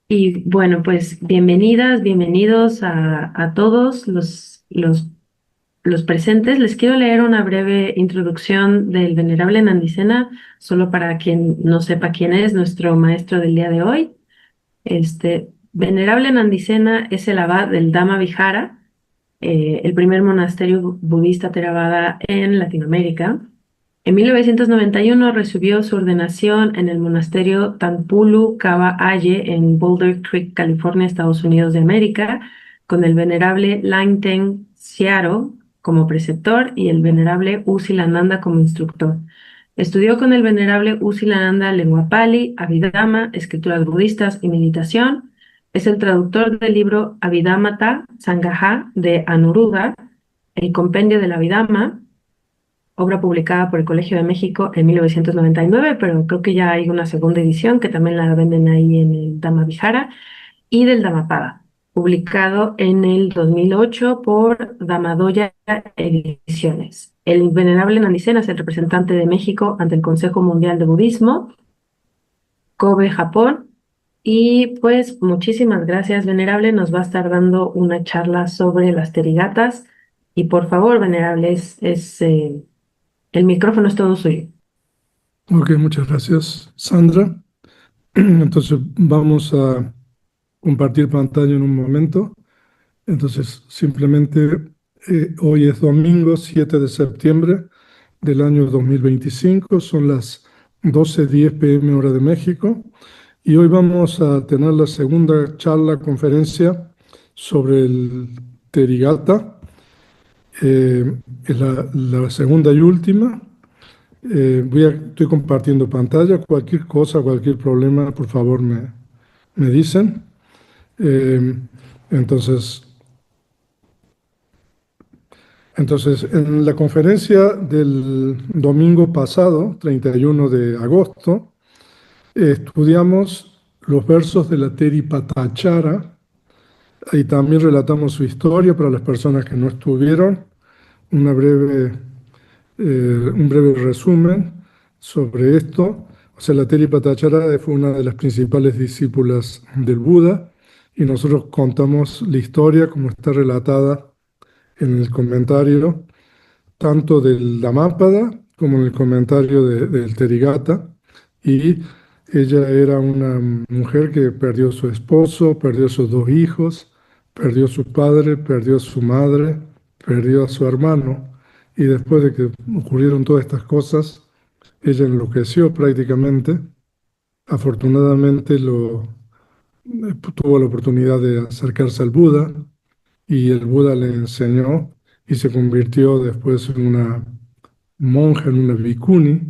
Y bueno, pues bienvenidas, bienvenidos a todos los presentes. Les quiero leer una breve introducción del Venerable Nandisena, solo para quien no sepa quién es nuestro maestro del día de hoy. Venerable Nandisena es el abad del Dhamma Vihara, el primer monasterio budista Theravada en Latinoamérica. En 1991 recibió su ordenación en el monasterio Tanpulu Kava Aye en Boulder Creek, California, Estados Unidos de América, con el venerable Langten Siaro como preceptor y el venerable U Silananda como instructor. Estudió con el venerable U Silananda lengua pali, Abhidhamma, escrituras budistas y meditación. Es el traductor del libro Abhidhammata Sangaha de Anuruddha, el compendio de la Abhidhamma, obra publicada por el Colegio de México en 1999, pero creo que ya hay una segunda edición que también la venden ahí en el Dhammavihara, y del Dhammapada, publicado en el 2008 por Dhammadoya Ediciones. El venerable Nandisena es el representante de México ante el Consejo Mundial de Budismo, Kobe, Japón. Y pues muchísimas gracias, venerable. Nos va a estar dando una charla sobre las terigatas. Y por favor, venerable, el micrófono es todo suyo. Ok, muchas gracias, Sandra. Entonces vamos a compartir pantalla en un momento. Entonces simplemente hoy es domingo 7 de septiembre del año 2025, son las 12:10 p.m. hora de México y hoy vamos a tener la segunda charla, conferencia sobre el Terigata. Es la segunda y última. Estoy compartiendo pantalla. Cualquier cosa, cualquier problema, por favor me dicen. Eh, entonces, en la conferencia del domingo pasado, 31 de agosto, estudiamos los versos de la Teri Patachara y también relatamos su historia para las personas que no estuvieron. Una breve un breve resumen sobre esto. O sea, la Teri Patachara fue una de las principales discípulas del Buda y nosotros contamos la historia como está relatada en el comentario, tanto del Dhammapada como en el comentario del Therigatha. Y ella era una mujer que perdió a su esposo, perdió a sus dos hijos, perdió a su padre, perdió a su madre, perdió a su hermano. Y después de que ocurrieron todas estas cosas, ella enloqueció prácticamente. Afortunadamente tuvo la oportunidad de acercarse al Buda y el Buda le enseñó y se convirtió después en una monja, en una bhikkhuni,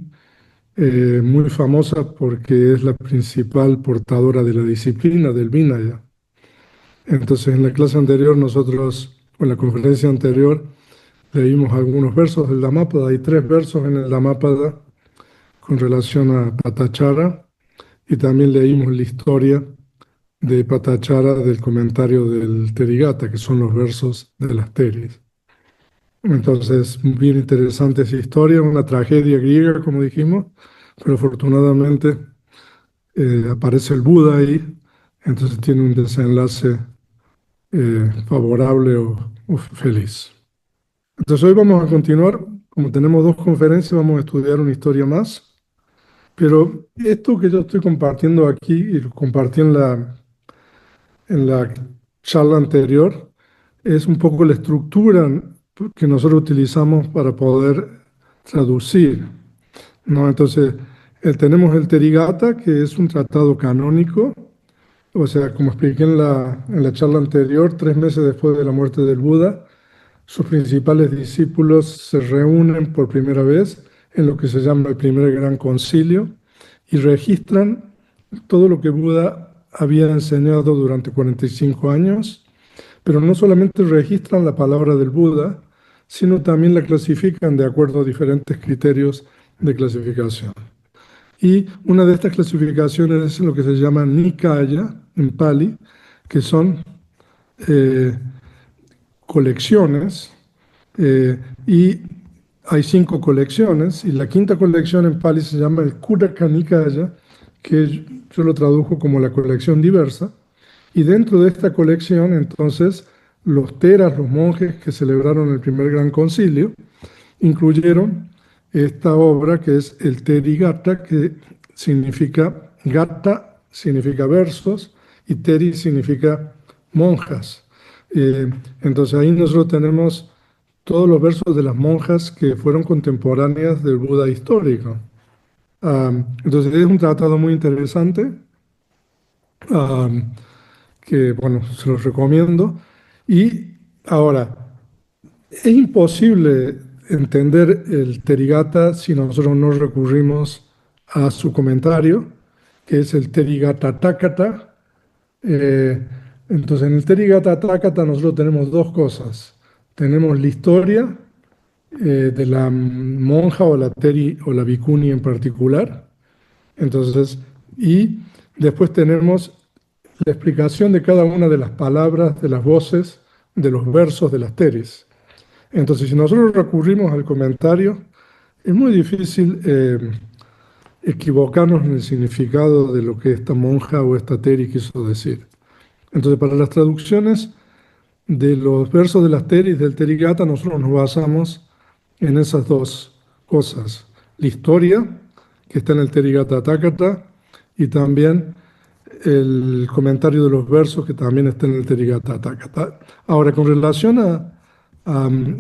muy famosa porque es la principal portadora de la disciplina del Vinaya. Entonces, en la clase anterior, nosotros, o en la conferencia anterior, leímos algunos versos del Dhammapada. Hay 3 versos en el Dhammapada con relación a Patachara y también leímos la historia de Patachara del comentario del Therigatha, que son los versos de las Teris. Entonces, bien interesante esa historia, una tragedia griega, como dijimos, pero afortunadamente aparece el Buda ahí, entonces tiene un desenlace favorable o feliz. Entonces hoy vamos a continuar, como tenemos 2 conferencias, vamos a estudiar una historia más, pero esto que yo estoy compartiendo aquí y lo compartí en la charla anterior, es un poco la estructura que nosotros utilizamos para poder traducir, ¿no? Entonces, tenemos el Therigatha, que es un tratado canónico, o sea, como expliqué en la charla anterior, 3 meses después de la muerte del Buda, sus principales discípulos se reúnen por primera vez en lo que se llama el primer gran concilio y registran todo lo que Buda había enseñado durante 45 años, pero no solamente registran la palabra del Buda, sino también la clasifican de acuerdo a diferentes criterios de clasificación. Y una de estas clasificaciones es lo que se llama Nikaya en Pali, que son eh, colecciones, y hay 5 colecciones, y la quinta colección en Pali se llama el Kudaka Nikaya, que yo lo tradujo como la colección diversa, Y dentro de esta colección, entonces, los teras, los monjes que celebraron el primer gran concilio, incluyeron esta obra que es el Therigatha, que significa, Gatha significa versos y Teri significa monjas. Entonces ahí nosotros tenemos todos los versos de las monjas que fueron contemporáneas del Buda histórico. Entonces es un tratado muy interesante, que bueno, se los recomiendo. Y ahora, es imposible entender el Therigatha si nosotros no recurrimos a su comentario, que es el Therigatha-takata. Entonces, en el Therigatha-takata nosotros tenemos dos cosas. Tenemos la historia de la monja o la Teri o la Bhikkhuni en particular. Entonces, y después tenemos la explicación de cada una de las palabras, de las voces, de los versos de las Teris. Entonces, si nosotros recurrimos al comentario, es muy difícil equivocarnos en el significado de lo que esta monja o esta Teri quiso decir. Entonces, para las traducciones de los versos de las Teris del Therigatha, nosotros nos basamos en esas dos cosas. La historia, que está en el Therigatha-takata, y también el comentario de los versos, que también está en el Therigatha-takata. Ahora, con relación a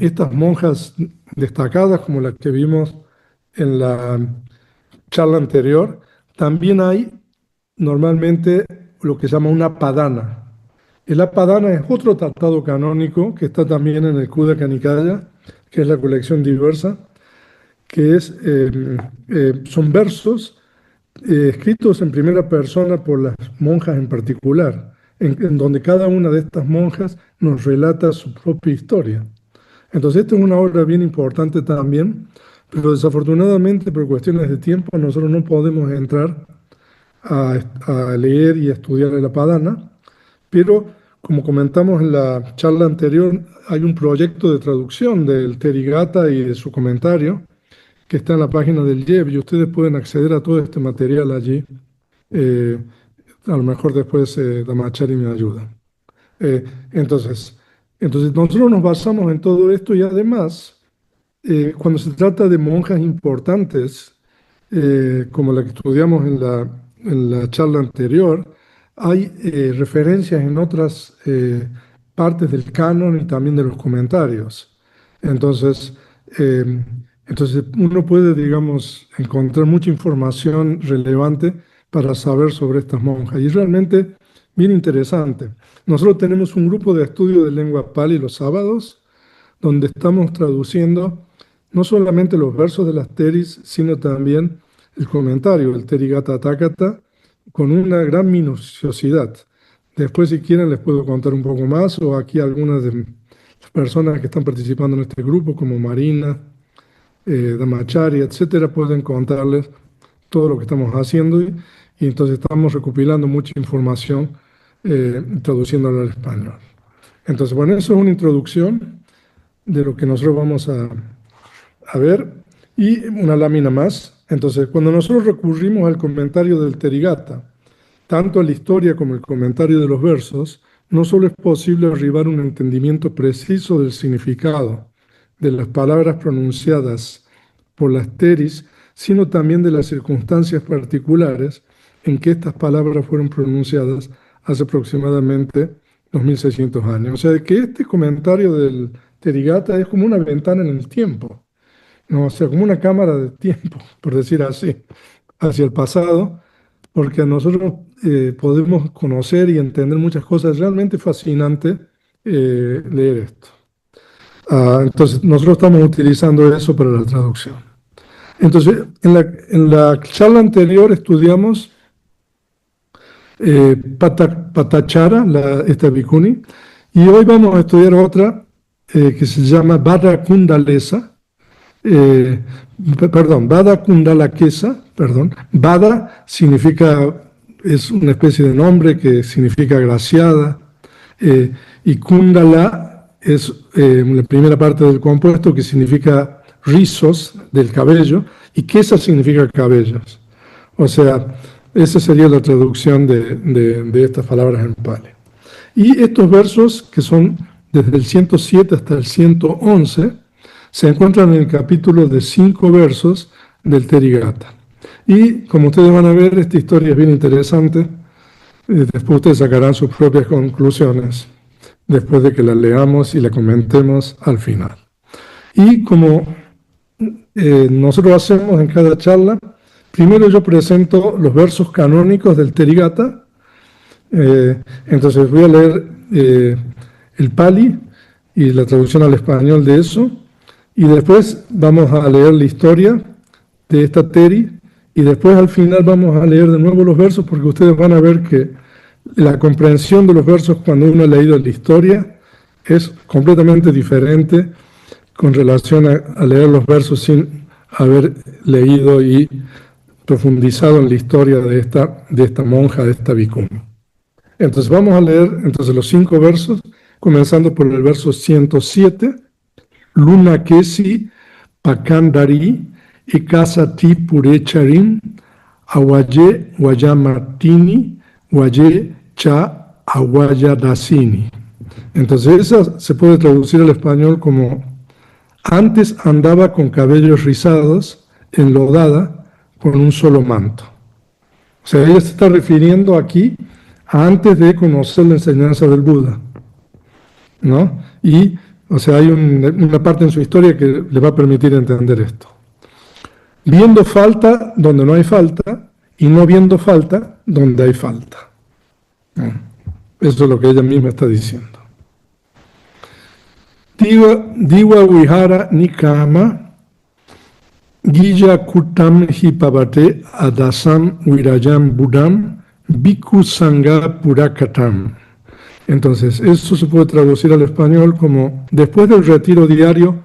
estas monjas destacadas, como las que vimos en la charla anterior, también hay normalmente lo que se llama una padana. El Apadana es otro tratado canónico que está también en el Khuddaka Nikaya, que es la colección diversa, que son versos escritos en primera persona por las monjas en particular, en donde cada una de estas monjas nos relata su propia historia. Entonces, esta es una obra bien importante también, pero desafortunadamente por cuestiones de tiempo nosotros no podemos entrar a leer y a estudiar el Apadana, pero como comentamos en la charla anterior, hay un proyecto de traducción del Therigatha y de su comentario que está en la página del YEV y ustedes pueden acceder a todo este material allí. A lo mejor después Damachari me ayuda. Entonces, nosotros nos basamos en todo esto y además, cuando se trata de monjas importantes, como la que estudiamos en la charla anterior, hay referencias en otras partes del canon y también de los comentarios. Entonces uno puede, digamos, encontrar mucha información relevante para saber sobre estas monjas. Y es realmente bien interesante. Nosotros tenemos un grupo de estudio de lengua pali los sábados, donde estamos traduciendo no solamente los versos de las teris, sino también el comentario, el Therigatha-takata, con una gran minuciosidad. Después, si quieren, les puedo contar un poco más, o aquí algunas de las personas que están participando en este grupo, como Marina, Damachari, etcétera, pueden contarles todo lo que estamos haciendo y entonces estamos recopilando mucha información, traduciéndola al español. Entonces, bueno, eso es una introducción de lo que nosotros vamos a ver y una lámina más. Entonces, cuando nosotros recurrimos al comentario del Therigatha, tanto a la historia como el comentario de los versos, no solo es posible arribar a un entendimiento preciso del significado de las palabras pronunciadas por las teris, sino también de las circunstancias particulares en que estas palabras fueron pronunciadas hace aproximadamente 2600 años. O sea, que este comentario del Therigatha es como una ventana en el tiempo, ¿no? O sea, como una cámara de tiempo, por decir así, hacia el pasado, porque a nosotros podemos conocer y entender muchas cosas. Es realmente fascinante leer esto. Entonces, nosotros estamos utilizando eso para la traducción. Entonces, en la charla anterior estudiamos Patachara, esta Bhikkhuni, y hoy vamos a estudiar otra que se llama Vada Kundalesa, Vada Kundalakesa, Vada es una especie de nombre que significa agraciada, y Kundala es la primera parte del compuesto que significa rizos del cabello, y Kesa significa cabellos. O sea, esa sería la traducción de estas palabras en Pali. Y estos versos, que son desde el 107 hasta el 111, se encuentran en el capítulo de 5 versos del Therigatha. Y como ustedes van a ver, esta historia es bien interesante. Después ustedes sacarán sus propias conclusiones, después de que la leamos y la comentemos al final. Y como nosotros hacemos en cada charla, primero yo presento los versos canónicos del Therigatha. Entonces voy a leer el Pali y la traducción al español de eso, y después vamos a leer la historia de esta Teri, y después al final vamos a leer de nuevo los versos, porque ustedes van a ver que la comprensión de los versos cuando uno ha leído la historia es completamente diferente con relación a leer los versos sin haber leído y profundizado en la historia de esta monja, de esta bhikkhuni. Entonces vamos a leer los 5 versos, comenzando por el verso 107. Luna kesi pakandari ekasati purecharim awaye wayamatini waye cha awayadasini. Entonces esa se puede traducir al español como: antes andaba con cabellos rizados, enlodada, con un solo manto. O sea, ella se está refiriendo aquí a antes de conocer la enseñanza del Buda, ¿no? Y, o sea, hay una parte en su historia que le va a permitir entender esto. Viendo falta donde no hay falta, y no viendo falta donde hay falta. Eso es lo que ella misma está diciendo. Diva Vihara Nikama Gija Kutam Hipavate Adasam Virayam Budam Bhikkhu Sangha Purakatam. Entonces, eso se puede traducir al español como: después del retiro diario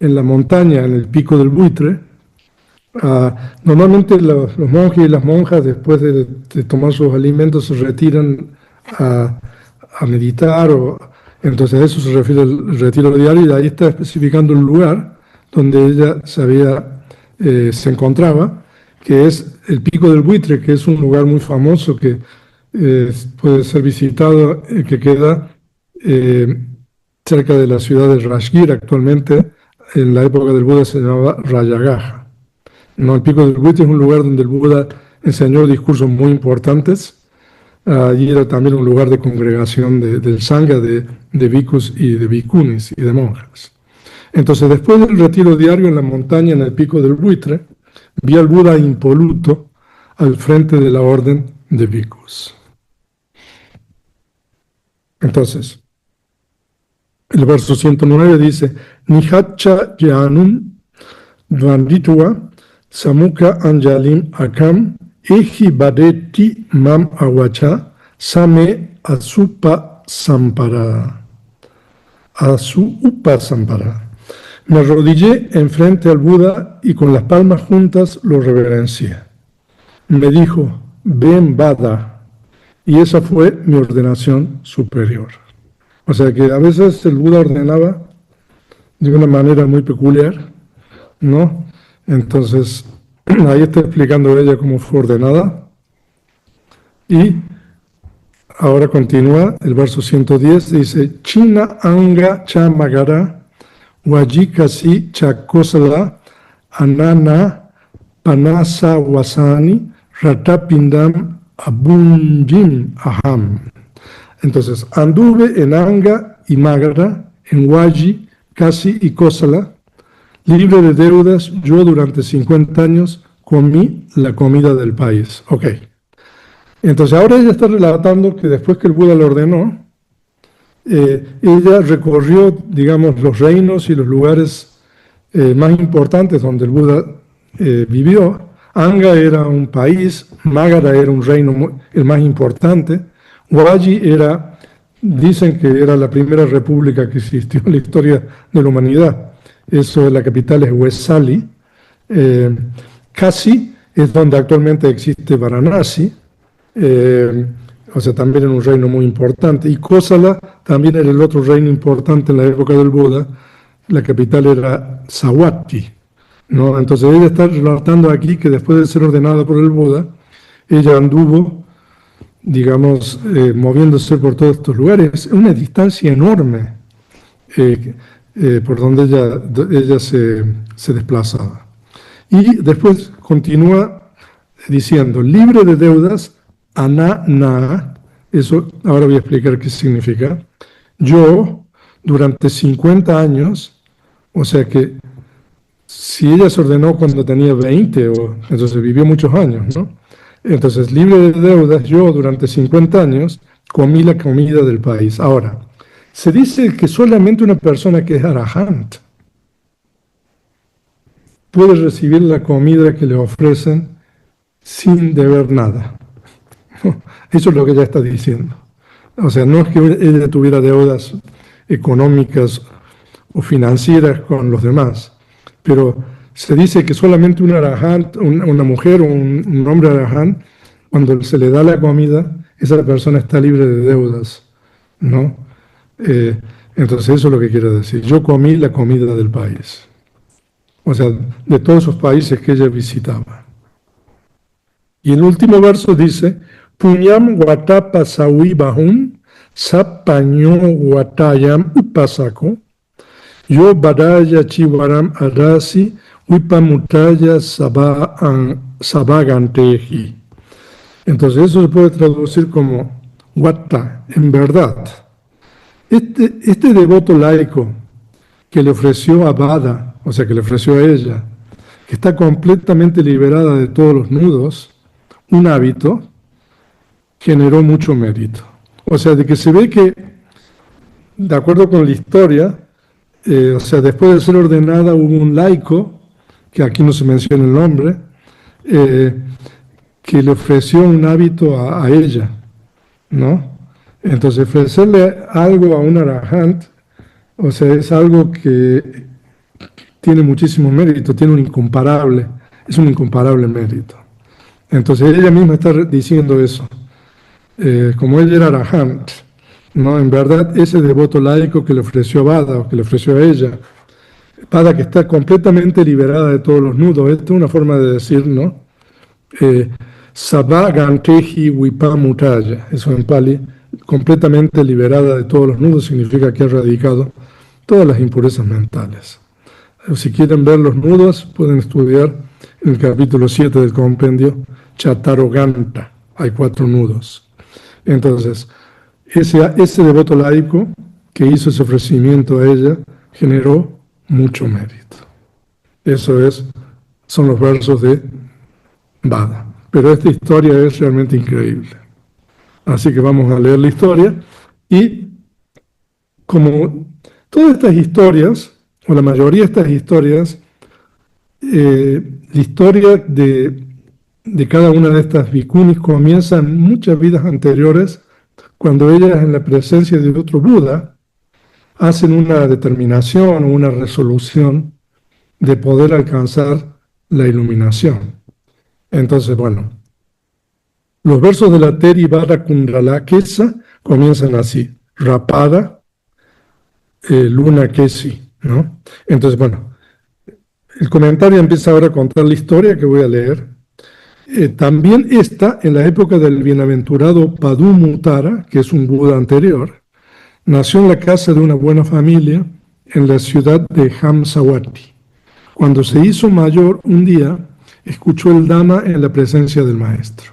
en la montaña, en el pico del buitre, normalmente los monjes y las monjas, después de tomar sus alimentos, se retiran a meditar, entonces a eso se refiere el retiro diario, y ahí está especificando el lugar donde ella se encontraba, que es el Pico del Buitre, que es un lugar muy famoso que puede ser visitado, que queda cerca de la ciudad de Rajgir. Actualmente, en la época del Buda se llamaba Rayagaja. No, el Pico del Buitre es un lugar donde el Buda enseñó discursos muy importantes. Allí era también un lugar de congregación del Sangha, de bhikkhus y de bhikkhunis y de monjas. Entonces, después del retiro diario en la montaña, en el Pico del Buitre, vi al Buda impoluto al frente de la orden de bhikkhus. Entonces, el verso 109 dice: Nihacha Yanum Dvanditva Samukha Anjalim Akam Ehi Badeti Mam Awacha Same Asupa Sampara. Asupa Sampara. Me arrodillé enfrente al Buda y con las palmas juntas lo reverencié. Me dijo: ven Vada. Y esa fue mi ordenación superior. O sea que a veces el Buda ordenaba de una manera muy peculiar, ¿no? Entonces, ahí está explicando ella cómo fue ordenada. Y ahora continúa el verso 110, dice: China anga cha magara wajikasi cha kosala anana panasa wasani ratapindam abunjim aham. Entonces, anduve en Anga y Magara, en Waji, Kasi y Kosala, libre de deudas. Yo durante 50 años comí la comida del país. Ok. Entonces, ahora ella está relatando que después que el Buda lo ordenó, ella recorrió, digamos, los reinos y los lugares más importantes donde el Buda vivió. Anga era un país, Magara era un reino el más importante, Waji dicen que era la primera república que existió en la historia de la humanidad. Eso, la capital es Vesali. Kasi es donde actualmente existe Varanasi, o sea, también era un reino muy importante. Y Kosala también era el otro reino importante en la época del Buda. La capital era Savatthi, ¿no? Entonces ella está relatando aquí que después de ser ordenada por el Buda, ella anduvo digamos, moviéndose por todos estos lugares. Es una distancia enorme por donde ella se desplazaba. Y después continúa diciendo, libre de deudas, aná, eso ahora voy a explicar qué significa. Yo, durante 50 años, o sea que si ella se ordenó cuando tenía 20, entonces vivió muchos años, ¿no? Entonces, libre de deudas, yo durante 50 años comí la comida del país. Ahora, se dice que solamente una persona que es arahant puede recibir la comida que le ofrecen sin deber nada. Eso es lo que ella está diciendo. O sea, no es que ella tuviera deudas económicas o financieras con los demás, pero se dice que solamente un arahant, una mujer o un hombre arahant, cuando se le da la comida, esa persona está libre de deudas, ¿no? Entonces eso es lo que quiere decir. Yo comí la comida del país, o sea, de todos esos países que ella visitaba. Y el último verso dice, Punyam watapa sawi bahum, sapaño watayam upasako, yo badaya chiwaram arasi, upamutaya sabaganteji. Entonces eso se puede traducir como wata, en verdad. Este devoto laico que le ofreció a Bada, o sea, que le ofreció a ella, que está completamente liberada de todos los nudos, un hábito, generó mucho mérito. O sea, de que se ve que, de acuerdo con la historia, o sea, después de ser ordenada hubo un laico, que aquí no se menciona el nombre, que le ofreció un hábito a ella, ¿no? Entonces, ofrecerle algo a un arahant, o sea, es algo que tiene muchísimo mérito, tiene es un incomparable mérito. Entonces, ella misma está diciendo eso. Como ella era arahant, ¿no? En verdad, ese devoto laico que le ofreció a Bada, o que le ofreció a ella, Bada que está completamente liberada de todos los nudos, esta es una forma de decir, ¿no? Sabha Ganteji Wipamutaya, eso en Pali, completamente liberada de todos los nudos, significa que ha erradicado todas las impurezas mentales. Si quieren ver los nudos, pueden estudiar en el capítulo 7 del compendio Chataroganta, hay 4 nudos. Entonces, ese devoto laico que hizo ese ofrecimiento a ella generó mucho mérito. Son los versos de Bada. Pero esta historia es realmente increíble. Así que vamos a leer la historia. Y como todas estas historias, o la mayoría de estas historias, la historia de cada una de estas bhikkhunis comienza en muchas vidas anteriores, cuando ellas en la presencia de otro Buda hacen una determinación o una resolución de poder alcanzar la iluminación. Entonces, bueno, los versos de la Teri Vara Kundala Kesa comienzan así: Rapada, Luna Kesi, ¿no? Entonces, bueno, el comentario empieza ahora a contar la historia que voy a leer. También está en la época del bienaventurado Padumutara, que es un Buda anterior. Nació en la casa de una buena familia en la ciudad de Hamsawati. Cuando se hizo mayor, un día escuchó el Dhamma en la presencia del maestro.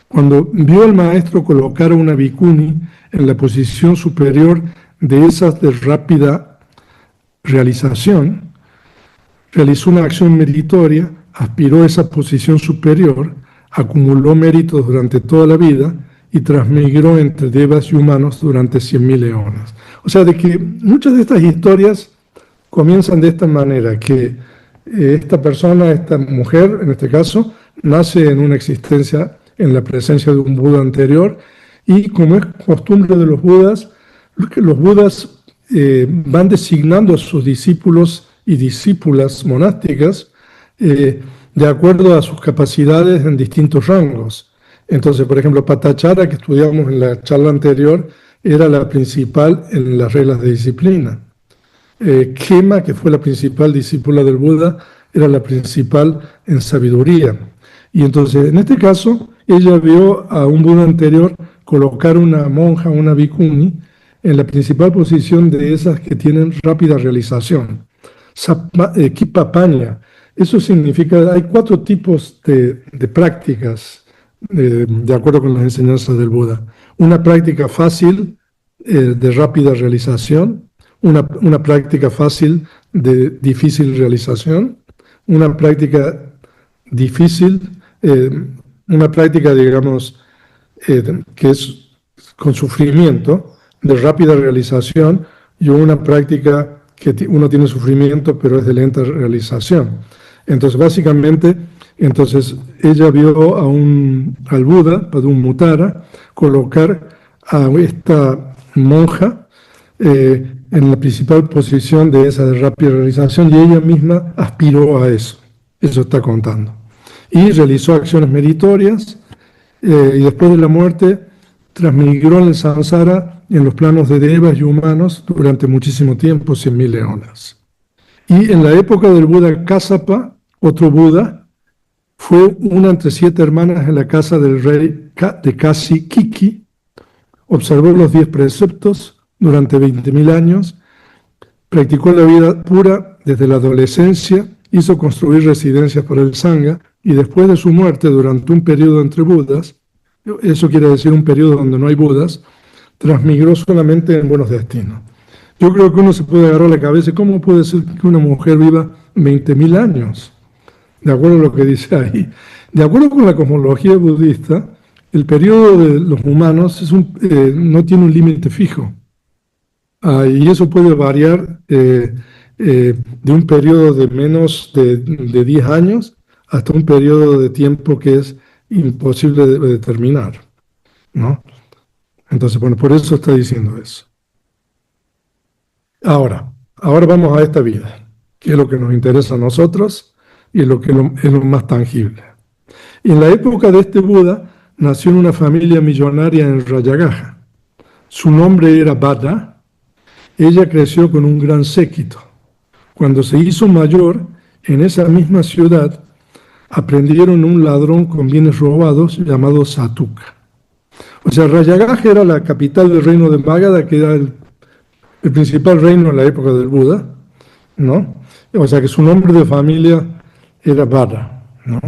Cuando vio al maestro colocar a una bhikkhuni en la posición superior de esas de rápida realización, realizó una acción meritoria, aspiró a esa posición superior, acumuló méritos durante toda la vida y transmigró entre devas y humanos durante 100.000 eones. O sea, de que muchas de estas historias comienzan de esta manera, que esta persona, esta mujer, en este caso, nace en una existencia en la presencia de un Buda anterior, y como es costumbre de los Budas van designando a sus discípulos y discípulas monásticas de acuerdo a sus capacidades en distintos rangos. Entonces, por ejemplo, Patachara, que estudiamos en la charla anterior, era la principal en las reglas de disciplina. Khema, que fue la principal discípula del Buda, era la principal en sabiduría. Y entonces, en este caso, ella vio a un Buda anterior colocar una monja, una bhikkhuni, en la principal posición de esas que tienen rápida realización. Kipapanya. Eso significa, hay 4 tipos de prácticas de acuerdo con las enseñanzas del Buda. Una práctica fácil de rápida realización, una práctica fácil de difícil realización, una práctica difícil, una práctica, digamos, que es con sufrimiento, de rápida realización, y una práctica que uno tiene sufrimiento, pero es de lenta realización. Entonces, básicamente, ella vio al Buda, Padumuttara, colocar a esta monja en la principal posición de esa de rápida realización, y ella misma aspiró a eso. Eso está contando. Y realizó acciones meritorias, y después de la muerte transmigró en el samsara en los planos de devas y humanos durante muchísimo tiempo, 100.000 eonas. Y en la época del Buda Kassapa, otro Buda, fue una entre 7 hermanas en la casa del rey de Kasi Kiki, observó los 10 preceptos durante 20.000 años, practicó la vida pura desde la adolescencia, hizo construir residencias para el Sangha, y después de su muerte, durante un periodo entre Budas, eso quiere decir un periodo donde no hay Budas, transmigró solamente en buenos destinos. Yo creo que uno se puede agarrar la cabeza, ¿cómo puede ser que una mujer viva 20.000 años? De acuerdo a lo que dice ahí. De acuerdo con la cosmología budista, el periodo de los humanos no tiene un límite fijo. Y eso puede variar de un periodo de menos de 10 años hasta un periodo de tiempo que es imposible de determinar, ¿no? Entonces, bueno, por eso está diciendo eso. Ahora vamos a esta vida, que es lo que nos interesa a nosotros y lo que es lo más tangible. Y en la época de este Buda, nació en una familia millonaria en Rayagaja. Su nombre era Bada. Ella creció con un gran séquito. Cuando se hizo mayor, en esa misma ciudad, aprendieron un ladrón con bienes robados llamado Satuka. O sea, Rayagaja era la capital del reino de Magadha, que era el principal reino en la época del Buda, ¿no? O sea que su nombre de familia era Bada, ¿no?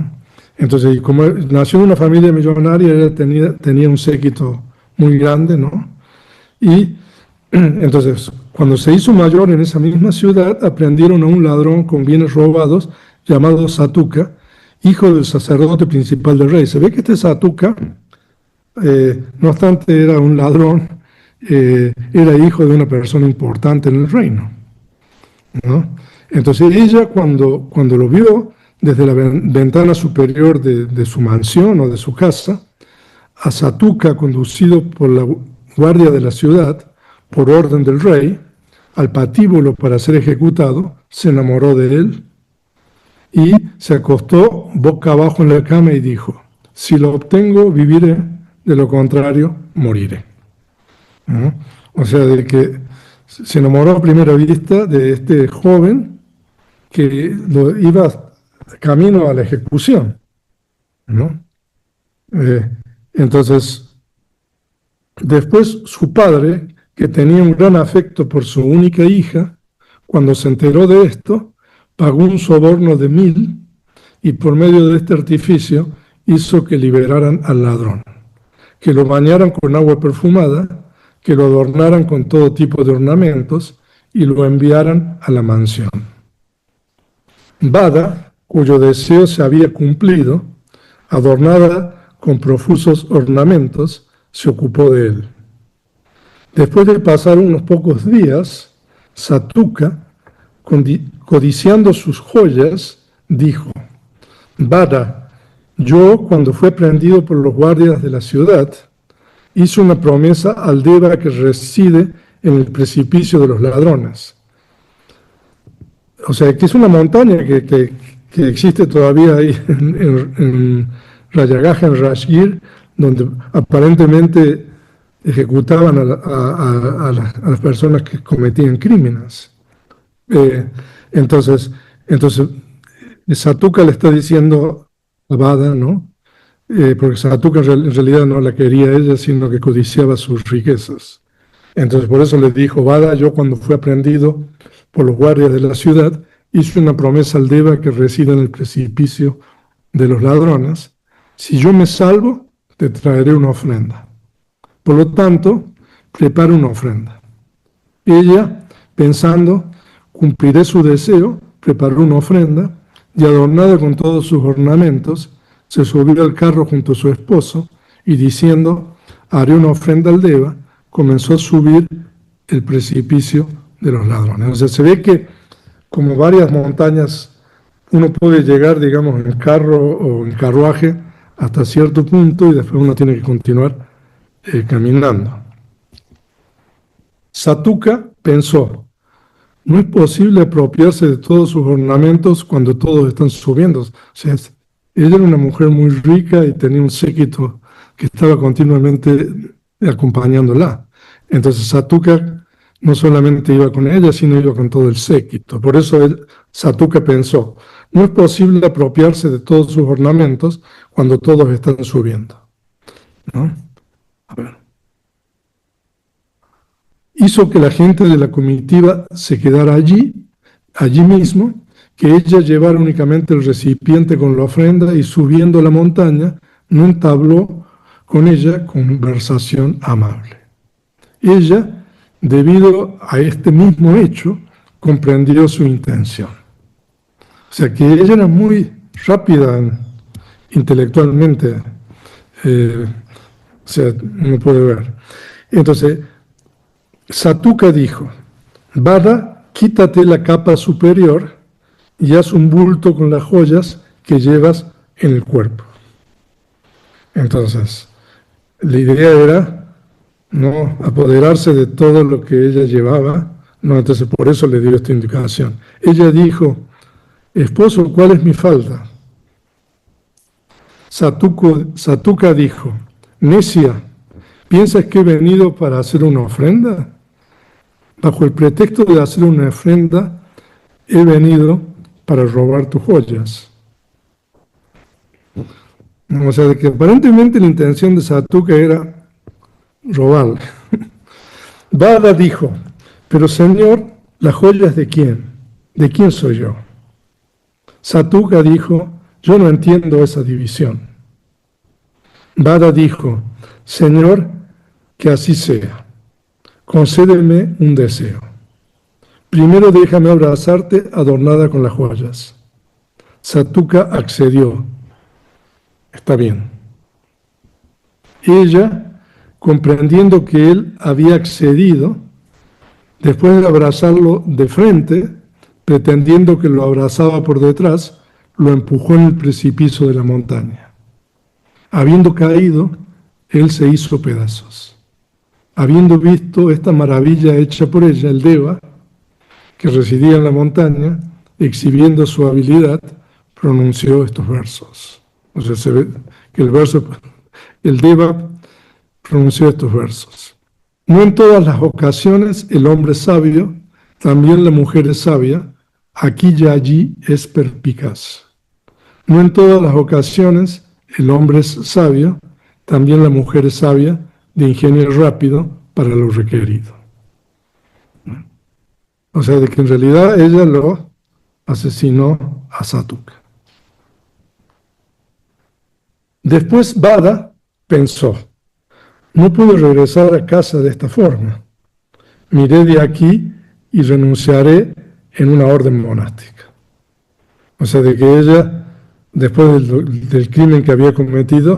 Entonces, como nació en una familia millonaria, ella tenía un séquito muy grande, ¿no? Y entonces, cuando se hizo mayor en esa misma ciudad, aprendieron a un ladrón con bienes robados llamado Satuka, hijo del sacerdote principal del rey. Se ve que este Satuka, no obstante era un ladrón, era hijo de una persona importante en el reino, ¿no? Entonces ella, cuando lo vio desde la ventana superior de su mansión o de su casa, a Satuka, conducido por la guardia de la ciudad, por orden del rey, al patíbulo para ser ejecutado, se enamoró de él y se acostó boca abajo en la cama y dijo: si lo obtengo, viviré, de lo contrario, moriré. ¿No? O sea, de que se enamoró a primera vista de este joven que iba camino a la ejecución, ¿no? Entonces, después su padre, que tenía un gran afecto por su única hija, cuando se enteró de esto, pagó un soborno de 1.000 y por medio de este artificio hizo que liberaran al ladrón, que lo bañaran con agua perfumada, que lo adornaran con todo tipo de ornamentos y lo enviaran a la mansión. Bada, cuyo deseo se había cumplido, adornada con profusos ornamentos, se ocupó de él. Después de pasar unos pocos días, Satuka, codiciando sus joyas, dijo: Bada, yo, cuando fue prendido por los guardias de la ciudad, hice una promesa al Deva que reside en el precipicio de los ladrones. O sea, que es una montaña que existe todavía ahí en Rayagaja, en Rashgir, donde aparentemente ejecutaban a las personas que cometían crímenes. Entonces, Satuka le está diciendo a Bada, ¿no? porque Satuka en realidad no la quería a ella, sino que codiciaba sus riquezas. Entonces por eso le dijo, Vada, yo cuando fui aprendido por los guardias de la ciudad, hice una promesa al Deva que reside en el precipicio de los ladrones. Si yo me salvo, te traeré una ofrenda. Por lo tanto, prepara una ofrenda. Ella, pensando, cumpliré su deseo, preparó una ofrenda y adornada con todos sus ornamentos, se subió al carro junto a su esposo y diciendo, haré una ofrenda al Deva, comenzó a subir el precipicio de los ladrones. O sea, se ve que como varias montañas uno puede llegar, digamos, en carro o en carruaje hasta cierto punto y después uno tiene que continuar caminando. Satuka pensó, no es posible apropiarse de todos sus ornamentos cuando todos están subiendo. O sea, ella era una mujer muy rica y tenía un séquito que estaba continuamente acompañándola. Entonces Satuka no solamente iba con ella, sino iba con todo el séquito. Por eso Satuka pensó, no es posible apropiarse de todos sus ornamentos cuando todos están subiendo, ¿no? A ver. Hizo que la gente de la comitiva se quedara allí mismo, que ella llevara únicamente el recipiente con la ofrenda y subiendo la montaña no entabló con ella conversación amable. Ella, debido a este mismo hecho, comprendió su intención. O sea que ella era muy rápida intelectualmente, o sea, uno puede ver. Entonces, Satuka dijo, Vada, quítate la capa superior y haz un bulto con las joyas que llevas en el cuerpo. Entonces, la idea era no apoderarse de todo lo que ella llevaba, no, entonces por eso le dio esta indicación. Ella dijo, esposo, ¿cuál es mi falta? Satuka dijo, necia, ¿piensas que he venido para hacer una ofrenda? Bajo el pretexto de hacer una ofrenda, he venido para robar tus joyas. O sea, de que aparentemente la intención de Satuka era robarle. Vada dijo, pero Señor, ¿las joyas de quién? ¿De quién soy yo? Satuka dijo, yo no entiendo esa división. Vada dijo, Señor, que así sea. Concédeme un deseo. Primero déjame abrazarte adornada con las joyas. Satuka accedió. Está bien. Ella, comprendiendo que él había accedido, después de abrazarlo de frente, pretendiendo que lo abrazaba por detrás, lo empujó en el precipicio de la montaña. Habiendo caído, él se hizo pedazos. Habiendo visto esta maravilla hecha por ella, el Deva, que residía en la montaña, exhibiendo su habilidad, pronunció estos versos. O sea, se ve que el Deva pronunció estos versos. No en todas las ocasiones el hombre es sabio, también la mujer es sabia, aquí y allí es perspicaz. No en todas las ocasiones el hombre es sabio, también la mujer es sabia, de ingenio rápido para lo requerido. O sea, de que en realidad ella lo asesinó a Satuka. Después Vada pensó, no puedo regresar a casa de esta forma. Miré de aquí y renunciaré en una orden monástica. O sea, de que ella, después del crimen que había cometido,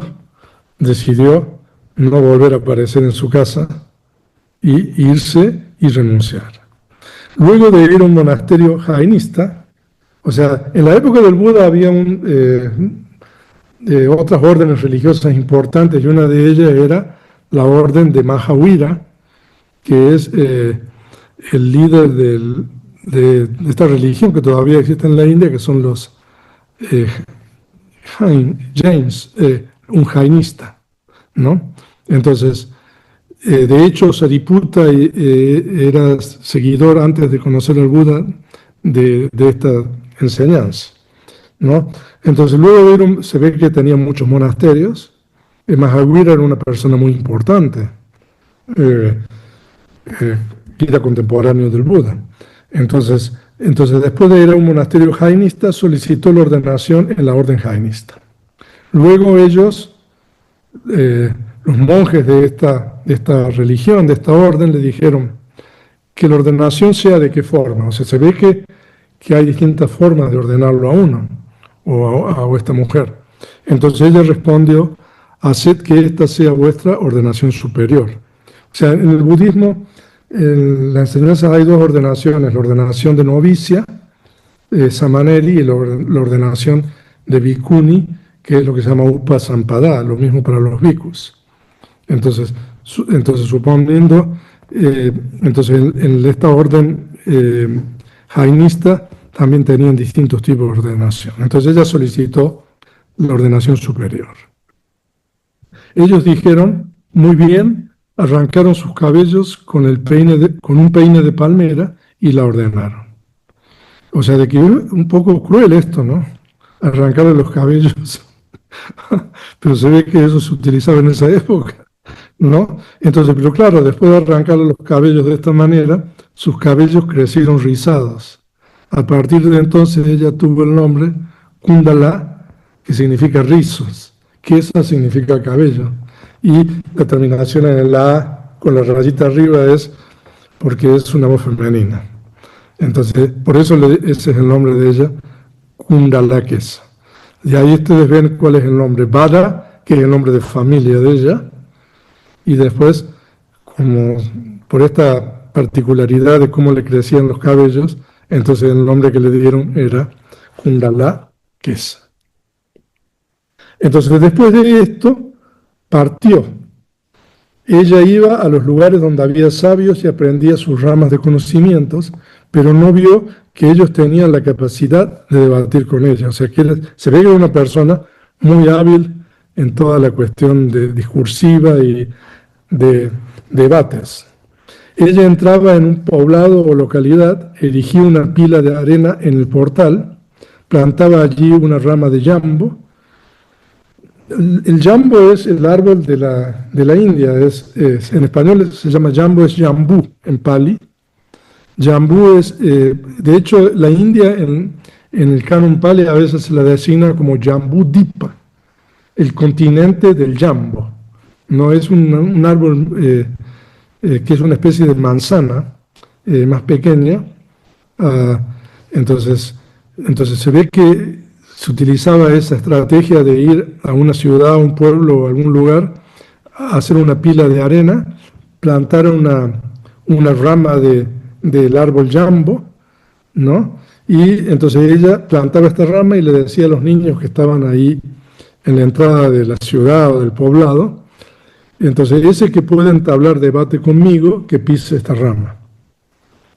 decidió no volver a aparecer en su casa y irse y renunciar. Luego de ir a un monasterio jainista, o sea, en la época del Buda había otras órdenes religiosas importantes y una de ellas era la orden de Mahavira, que es el líder de esta religión que todavía existe en la India, que son los Jains, un jainista, ¿no? Entonces, de hecho, Sariputta era seguidor antes de conocer al Buda de esta enseñanza. ¿no? Entonces luego se ve que tenía muchos monasterios. Mahavira era una persona muy importante, eh, que era contemporáneo del Buda. Entonces, después de ir a un monasterio jainista, solicitó la ordenación en la orden jainista. Luego ellos, los monjes de esta religión, de esta orden, le dijeron que la ordenación sea de qué forma. O sea, se ve que hay distintas formas de ordenarlo a uno o a esta mujer. Entonces ella respondió: haced que esta sea vuestra ordenación superior. O sea, en el budismo, en la enseñanza hay dos ordenaciones: la ordenación de novicia, samaneri, y la ordenación de bhikkhuni, que es lo que se llama upasampada, lo mismo para los bhikkhus. Entonces suponiendo, en esta orden jainista también tenían distintos tipos de ordenación. Entonces ella solicitó la ordenación superior. Ellos dijeron: muy bien, arrancaron sus cabellos con un peine de palmera y la ordenaron. O sea, de que un poco cruel esto, ¿no? Arrancarle los cabellos. Pero se ve que eso se utilizaba en esa época, ¿no? Entonces, pero claro, después de arrancarle los cabellos de esta manera, sus cabellos crecieron rizados. A partir de entonces ella tuvo el nombre Kundala, que significa rizos. Kesa significa cabello. Y la terminación en el A con la rayita arriba es porque es una voz femenina. Entonces, por eso ese es el nombre de ella, Kundala Kesa. Y ahí ustedes ven cuál es el nombre. Vada, que es el nombre de familia de ella. Y después, como por esta particularidad de cómo le crecían los cabellos, entonces el nombre que le dieron era Kundala Kesa. Entonces, después de esto, partió. Ella iba a los lugares donde había sabios y aprendía sus ramas de conocimientos, pero no vio que ellos tenían la capacidad de debatir con ella. O sea, que se ve que era una persona muy hábil en toda la cuestión discursiva y de debates. Ella entraba en un poblado o localidad, erigía una pila de arena en el portal, plantaba allí una rama de jambo. El jambo es el árbol de la India, en español se llama jambo, es jambú en Pali. Jambú es, de hecho, la India en el canon Pali a veces se la designa como Jambu Dipa, el continente del jambo. No es un árbol que es una especie de manzana más pequeña. Entonces se ve que se utilizaba esa estrategia de ir a una ciudad, a un pueblo o a algún lugar, a hacer una pila de arena, plantar una rama del árbol jambo, ¿no? Y entonces ella plantaba esta rama y le decía a los niños que estaban ahí en la entrada de la ciudad o del poblado: entonces ese que puede entablar debate conmigo, que pise esta rama,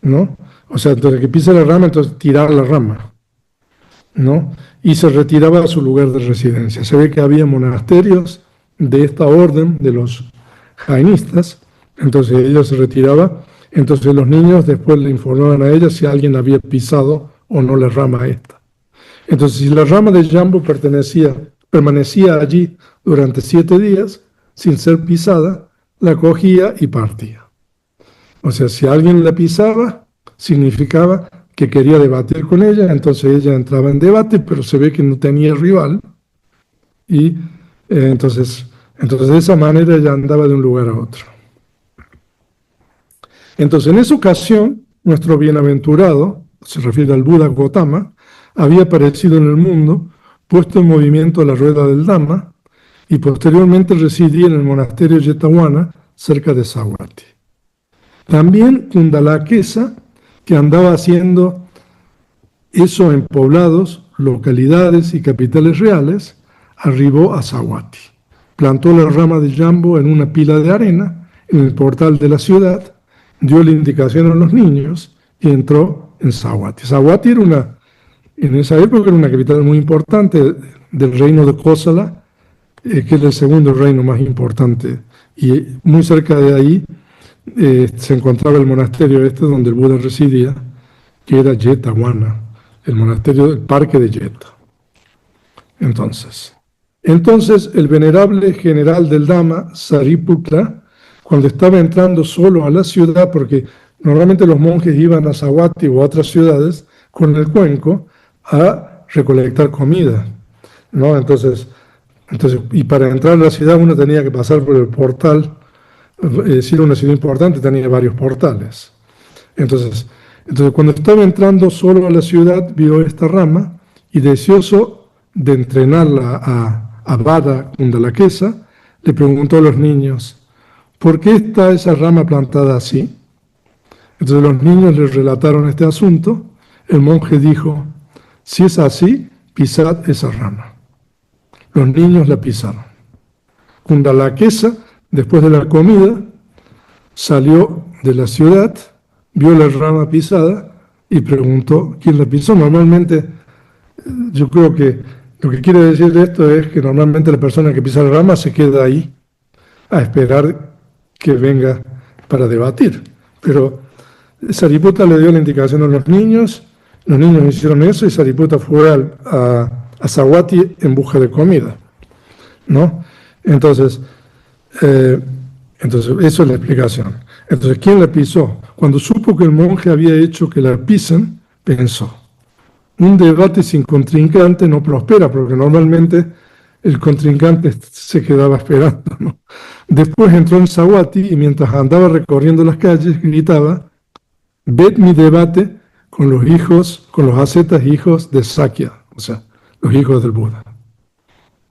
¿no? O sea, entonces que pise la rama, entonces tirar la rama, ¿no? Y se retiraba a su lugar de residencia. Se ve que había monasterios de esta orden, de los jainistas, entonces ella se retiraba, entonces los niños después le informaban a ella si alguien había pisado o no la rama esta. Entonces, si la rama de jambo permanecía allí durante 7 días, sin ser pisada, la cogía y partía. O sea, si alguien la pisaba, significaba que quería debatir con ella, entonces ella entraba en debate, pero se ve que no tenía rival, y entonces de esa manera ella andaba de un lugar a otro. Entonces, en esa ocasión, nuestro bienaventurado, se refiere al Buda Gautama, había aparecido en el mundo, puesto en movimiento la rueda del Dhamma, y posteriormente residía en el monasterio Jetavana, cerca de Savatthi. También Kundala Kesa, que andaba haciendo eso en poblados, localidades y capitales reales, arribó a Savatthi. Plantó la rama de jambo en una pila de arena en el portal de la ciudad, dio la indicación a los niños y entró en Savatthi. Savatthi en esa época era una capital muy importante del reino de Kosala, que es el segundo reino más importante, y muy cerca de ahí se encontraba el monasterio donde el Buda residía, que era Jetavana, el monasterio del parque de Jeta. Entonces el venerable general del Dhamma, Sariputta, cuando estaba entrando solo a la ciudad, porque normalmente los monjes iban a Savatthi o a otras ciudades con el cuenco a recolectar comida, ¿no? Y para entrar a la ciudad uno tenía que pasar por el portal, si era una ciudad importante tenía varios portales. Entonces cuando estaba entrando solo a la ciudad, vio esta rama y deseoso de entrenarla a Vada Kundalakesa, le preguntó a los niños, ¿por qué está esa rama plantada así? Entonces los niños le relataron este asunto. El monje dijo, si es así, pisad esa rama. Los niños la pisaron. Kundalakesa, después de la comida, salió de la ciudad, vio la rama pisada y preguntó quién la pisó. Normalmente, yo creo que lo que quiere decir esto es que normalmente la persona que pisa la rama se queda ahí a esperar que venga para debatir. Pero Sariputta le dio la indicación a los niños hicieron eso y Sariputta fue a Savatthi en busca de comida, ¿no? Entonces, eso es la explicación. Entonces, ¿quién la pisó? Cuando supo que el monje había hecho que la pisen, pensó, un debate sin contrincante no prospera, porque normalmente el contrincante se quedaba esperando, ¿no? Después entró en Savatthi y mientras andaba recorriendo las calles gritaba, ved mi debate con los ascetas hijos de Sakya, o sea, los hijos del Buda,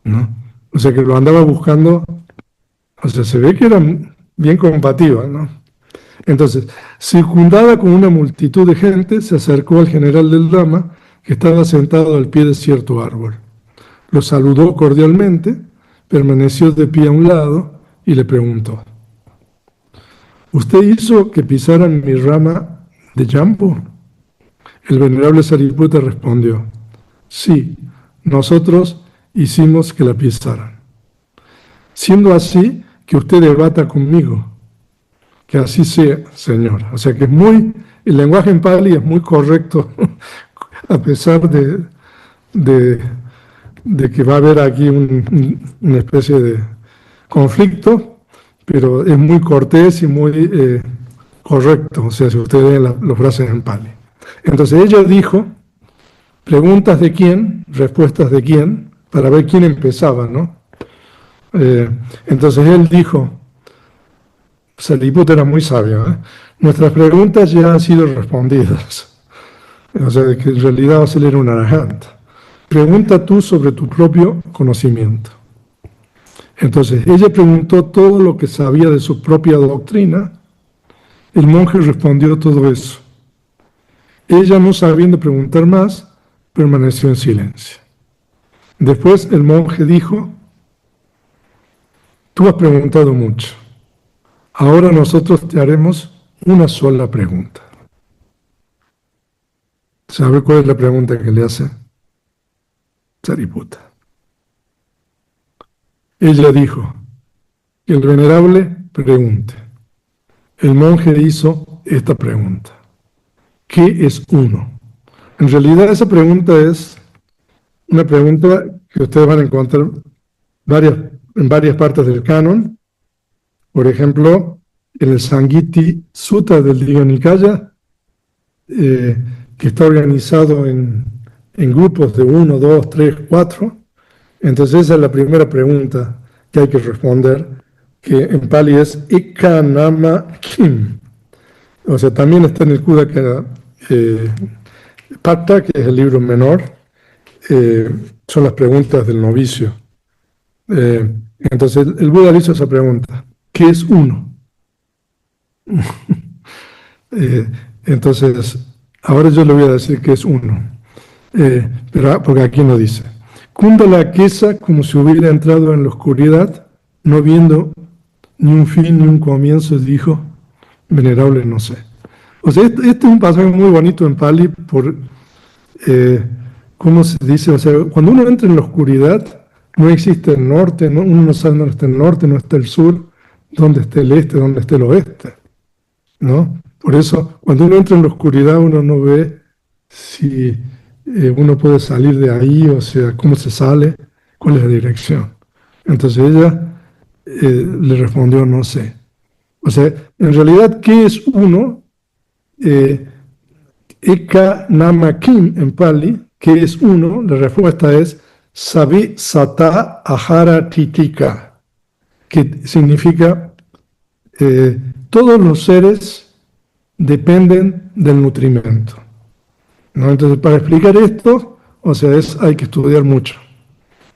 ¿no? O sea que lo andaba buscando, o sea, se ve que eran bien compatibles, ¿no? Entonces, circundada con una multitud de gente, se acercó al general del Dhamma, que estaba sentado al pie de cierto árbol. Lo saludó cordialmente, permaneció de pie a un lado y le preguntó, ¿usted hizo que pisaran mi rama de Jambu? El venerable Sariputta respondió, sí, nosotros hicimos que la pisaran. Siendo así, que usted debata conmigo. Que así sea, Señor. O sea que el lenguaje en Pali es muy correcto, a pesar de que va a haber aquí una especie de conflicto, pero es muy cortés y muy correcto, o sea, si ustedes ven los frases en Pali. Entonces ella dijo, preguntas de quién, respuestas de quién, para ver quién empezaba, ¿no? Entonces él dijo, Sariputta era muy sabio, ¿eh? Nuestras preguntas ya han sido respondidas. O sea, que en realidad él era un arahanta. Pregunta tú sobre tu propio conocimiento. Entonces, ella preguntó todo lo que sabía de su propia doctrina. El monje respondió todo eso. Ella, no sabiendo preguntar más, permaneció en silencio. Después el monje dijo, tú has preguntado mucho. Ahora nosotros te haremos una sola pregunta. ¿Sabe cuál es la pregunta que le hace Sariputta? Ella dijo, que el venerable pregunte. El monje hizo esta pregunta. ¿Qué es uno? En realidad esa pregunta es una pregunta que ustedes van a encontrar en varias partes del canon. Por ejemplo, en el Sangiti Sutta del Digha Nikaya, que está organizado en grupos de 1, 2, 3, 4. Entonces esa es la primera pregunta que hay que responder, que en Pali es Eka Nama Kim. O sea, también está en el Kudaka Patta, que es el libro menor, son las preguntas del novicio. Entonces el Buda le hizo esa pregunta, ¿qué es uno? Entonces, ahora yo le voy a decir qué es uno, pero porque aquí no dice. Kundalakesa, como si hubiera entrado en la oscuridad, no viendo ni un fin ni un comienzo, dijo, venerable no sé. O sea, este es un pasaje muy bonito en Pali por cómo se dice, o sea, cuando uno entra en la oscuridad, no existe el norte, uno no sabe dónde está el norte, no está el sur, dónde está el este, dónde está el oeste, ¿no? Por eso, cuando uno entra en la oscuridad, uno no ve si uno puede salir de ahí, o sea, cómo se sale, cuál es la dirección. Entonces ella le respondió, no sé. O sea, en realidad, ¿qué es uno? Eka Nama Kim en Pali, ¿qué es uno? La respuesta es Sabi Sata Ahara Titika, que significa todos los seres dependen del nutrimento, ¿no? Entonces, para explicar esto, o sea, hay que estudiar mucho,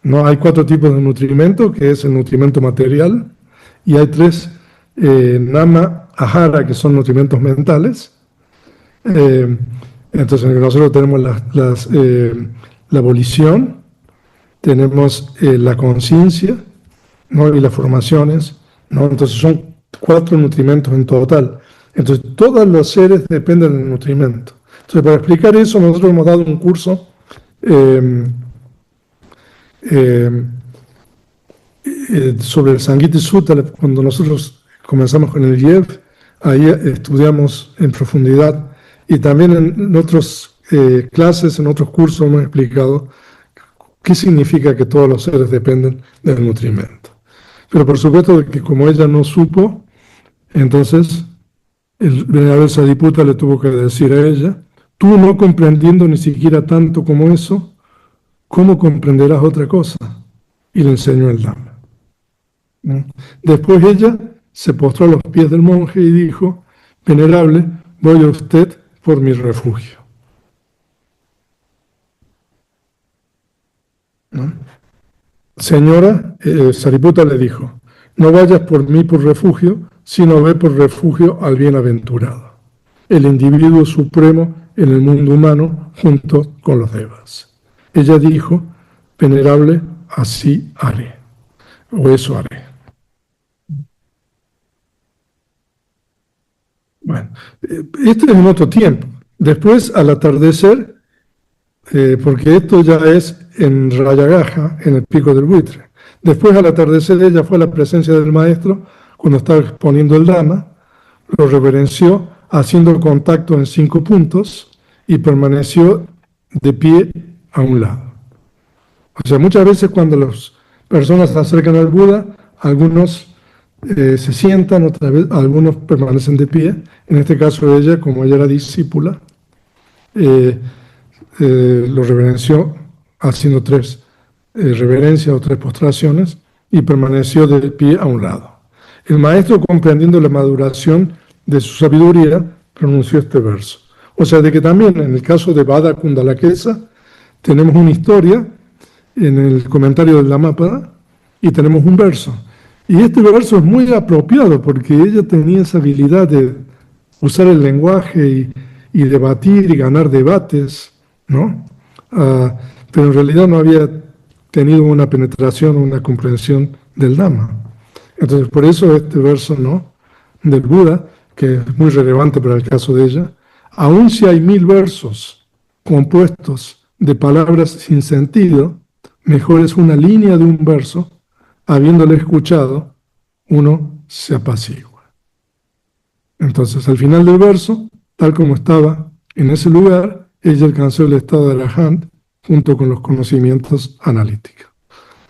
¿no? Hay 4 tipos de nutrimento, que es el nutrimento material, y hay 3 nama ahara, que son nutrimentos mentales. Entonces, nosotros tenemos la volición, tenemos la conciencia, ¿no? Y las formaciones, ¿no? Entonces, son 4 nutrimentos en total. Entonces, todos los seres dependen del nutrimento. Entonces, para explicar eso, nosotros hemos dado un curso eh, eh, sobre el Sangiti Sutta. Cuando nosotros comenzamos con el YEV, ahí estudiamos en profundidad, y también en otras clases, en otros cursos hemos explicado qué significa que todos los seres dependen del nutrimento. Pero por supuesto que como ella no supo, entonces el venerable Sariputta le tuvo que decir a ella, tú no comprendiendo ni siquiera tanto como eso, ¿cómo comprenderás otra cosa? Y le enseñó el Dhamma. ¿No? Después ella se postró a los pies del monje y dijo, venerable, voy a usted por mi refugio. ¿No? Señora, Sariputta le dijo, no vayas por mí por refugio, sino ve por refugio al bienaventurado, el individuo supremo en el mundo humano junto con los devas. Ella dijo, venerable, así haré, o eso haré. Bueno, esto es en otro tiempo. Después, al atardecer, porque esto ya es en Rayagaja, en el Pico del Buitre. Después, al atardecer, ella fue a la presencia del maestro cuando estaba exponiendo el Dhamma, lo reverenció haciendo contacto en 5 puntos y permaneció de pie a un lado. O sea, muchas veces cuando las personas se acercan al Buda, algunos se sientan, otra vez, algunos permanecen de pie. En este caso ella, como ella era discípula, lo reverenció haciendo 3 reverencias o 3 postraciones y permaneció de pie a un lado. El maestro, comprendiendo la maduración de su sabiduría, pronunció este verso. O sea, de que también en el caso de Bada Kundalakesa tenemos una historia en el comentario del Dhammapada y tenemos un verso. Y este verso es muy apropiado porque ella tenía esa habilidad de usar el lenguaje y debatir y ganar debates, ¿no? Pero en realidad no había tenido una penetración o una comprensión del Dhamma. Entonces, por eso este verso, ¿no?, del Buda, que es muy relevante para el caso de ella, aun si hay 1000 versos compuestos de palabras sin sentido, mejor es una línea de un verso, habiéndole escuchado, uno se apacigua. Entonces, al final del verso, tal como estaba en ese lugar, ella alcanzó el estado de Arahant junto con los conocimientos analíticos.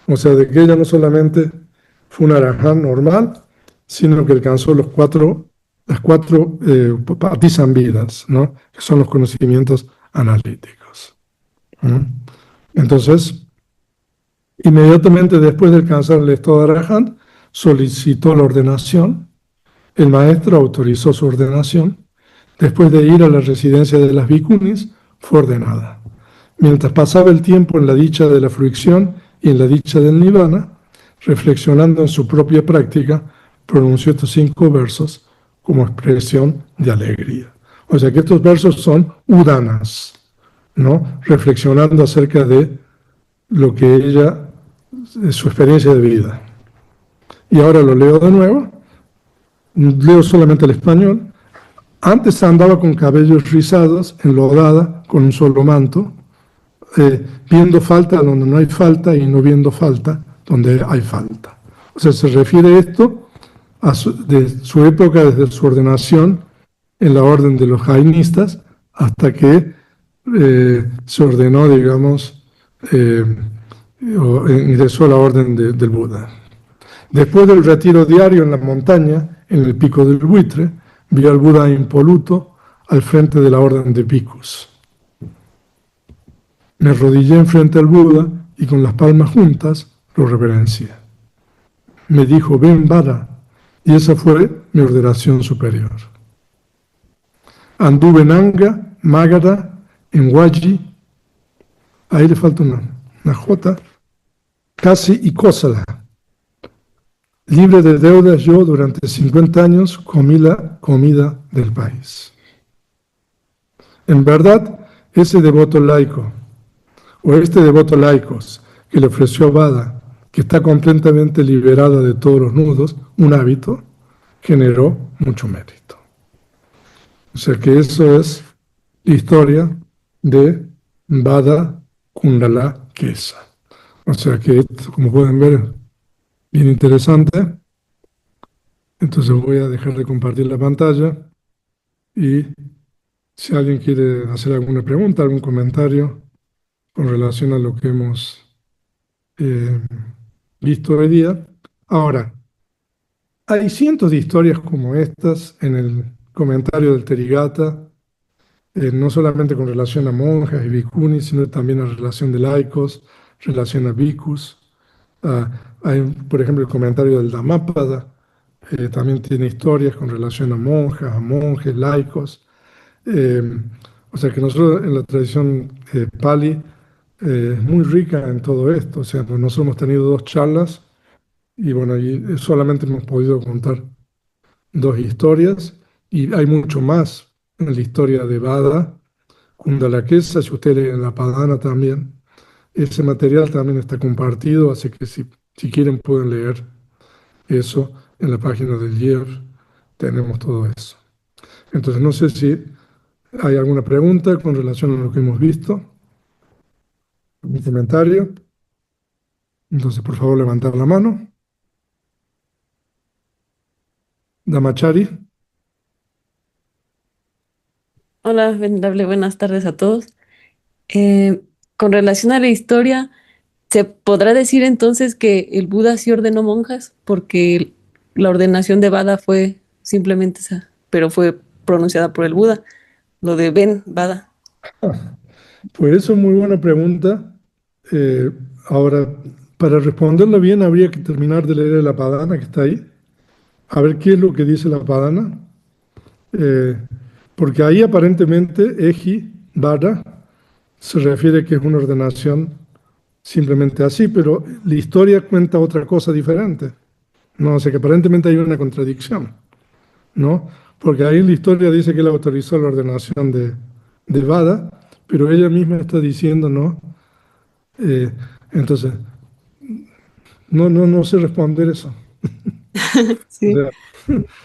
O sea, de que ella no solamente fue un Arahant normal, sino que alcanzó las cuatro patisambhidas, ¿no?, que son los conocimientos analíticos. Entonces, inmediatamente después de alcanzar el estado de Arahant, solicitó la ordenación. El maestro autorizó su ordenación. Después de ir a la residencia de las bhikkhunis, fue ordenada. Mientras pasaba el tiempo en la dicha de la fruición y en la dicha del nirvana, reflexionando en su propia práctica, pronunció estos 5 versos como expresión de alegría. O sea que estos versos son udanas, ¿no?, reflexionando acerca de lo que ella, su experiencia de vida. Y ahora lo leo de nuevo, leo solamente el español. Antes andaba con cabellos rizados, enlodada, con un solo manto, viendo falta donde no hay falta y no viendo falta donde hay falta. O sea, se refiere esto de su época desde su ordenación en la orden de los jainistas hasta que se ordenó, digamos, eh, ingresó a la orden del Buda. Después del retiro diario en la montaña, en el pico del buitre, vio al Buda impoluto al frente de la orden de bhikkhus. Me arrodillé enfrente al Buda y con las palmas juntas lo reverencié. Me dijo, ven Vara, y esa fue mi ordenación superior. Anduve en Anga, Mágara, en Waji, ahí le falta una J, Casi y Kosala. Libre de deudas, yo durante 50 años comí la comida del país. En verdad, ese devoto laico, o este devoto laicos que le ofreció a Bada, que está completamente liberada de todos los nudos, un hábito, generó mucho mérito. O sea que eso es la historia de Bada Kundala Kesa. O sea que esto, como pueden ver, bien interesante. Entonces voy a dejar de compartir la pantalla y si alguien quiere hacer alguna pregunta, algún comentario con relación a lo que hemos eh, visto hoy día. Ahora, hay cientos de historias como estas en el comentario del Therigatha, no solamente con relación a monjas y bhikkhunis, sino también a relación de laicos, relación a bhikkhus. Hay, por ejemplo, el comentario del Dhammapada, también tiene historias con relación a monjas, a monjes, laicos. Eh, o sea que nosotros en la tradición Pali es muy rica en todo esto. O sea, pues nosotros hemos tenido dos charlas y bueno, y solamente hemos podido contar dos historias y hay mucho más en la historia de Bada, Kundalakesa, si ustedes leen la Padana también. Ese material también está compartido, así que si quieren pueden leer eso en la página del IER. Tenemos todo eso. Entonces, no sé si hay alguna pregunta con relación a lo que hemos visto, algún comentario. Entonces, por favor, levantar la mano. Damachari. Hola, venerable, buenas tardes a todos. Eh, con relación a la historia, ¿se podrá decir entonces que el Buda sí ordenó monjas? Porque la ordenación de Bada fue simplemente esa, pero fue pronunciada por el Buda, lo de Ben Bada. Pues eso es muy buena pregunta. Eh, Ahora, para responderla bien, habría que terminar de leer la Padana que está ahí, a ver qué es lo que dice la Padana. Eh, Porque ahí aparentemente Eji, Vara, se refiere que es una ordenación simplemente así, pero la historia cuenta otra cosa diferente. No, o sea que aparentemente hay una contradicción, ¿no? Porque ahí en la historia dice que él autorizó la ordenación de Vada, pero ella misma está diciendo no. Eh, entonces, no sé responder eso. O Sí, sea,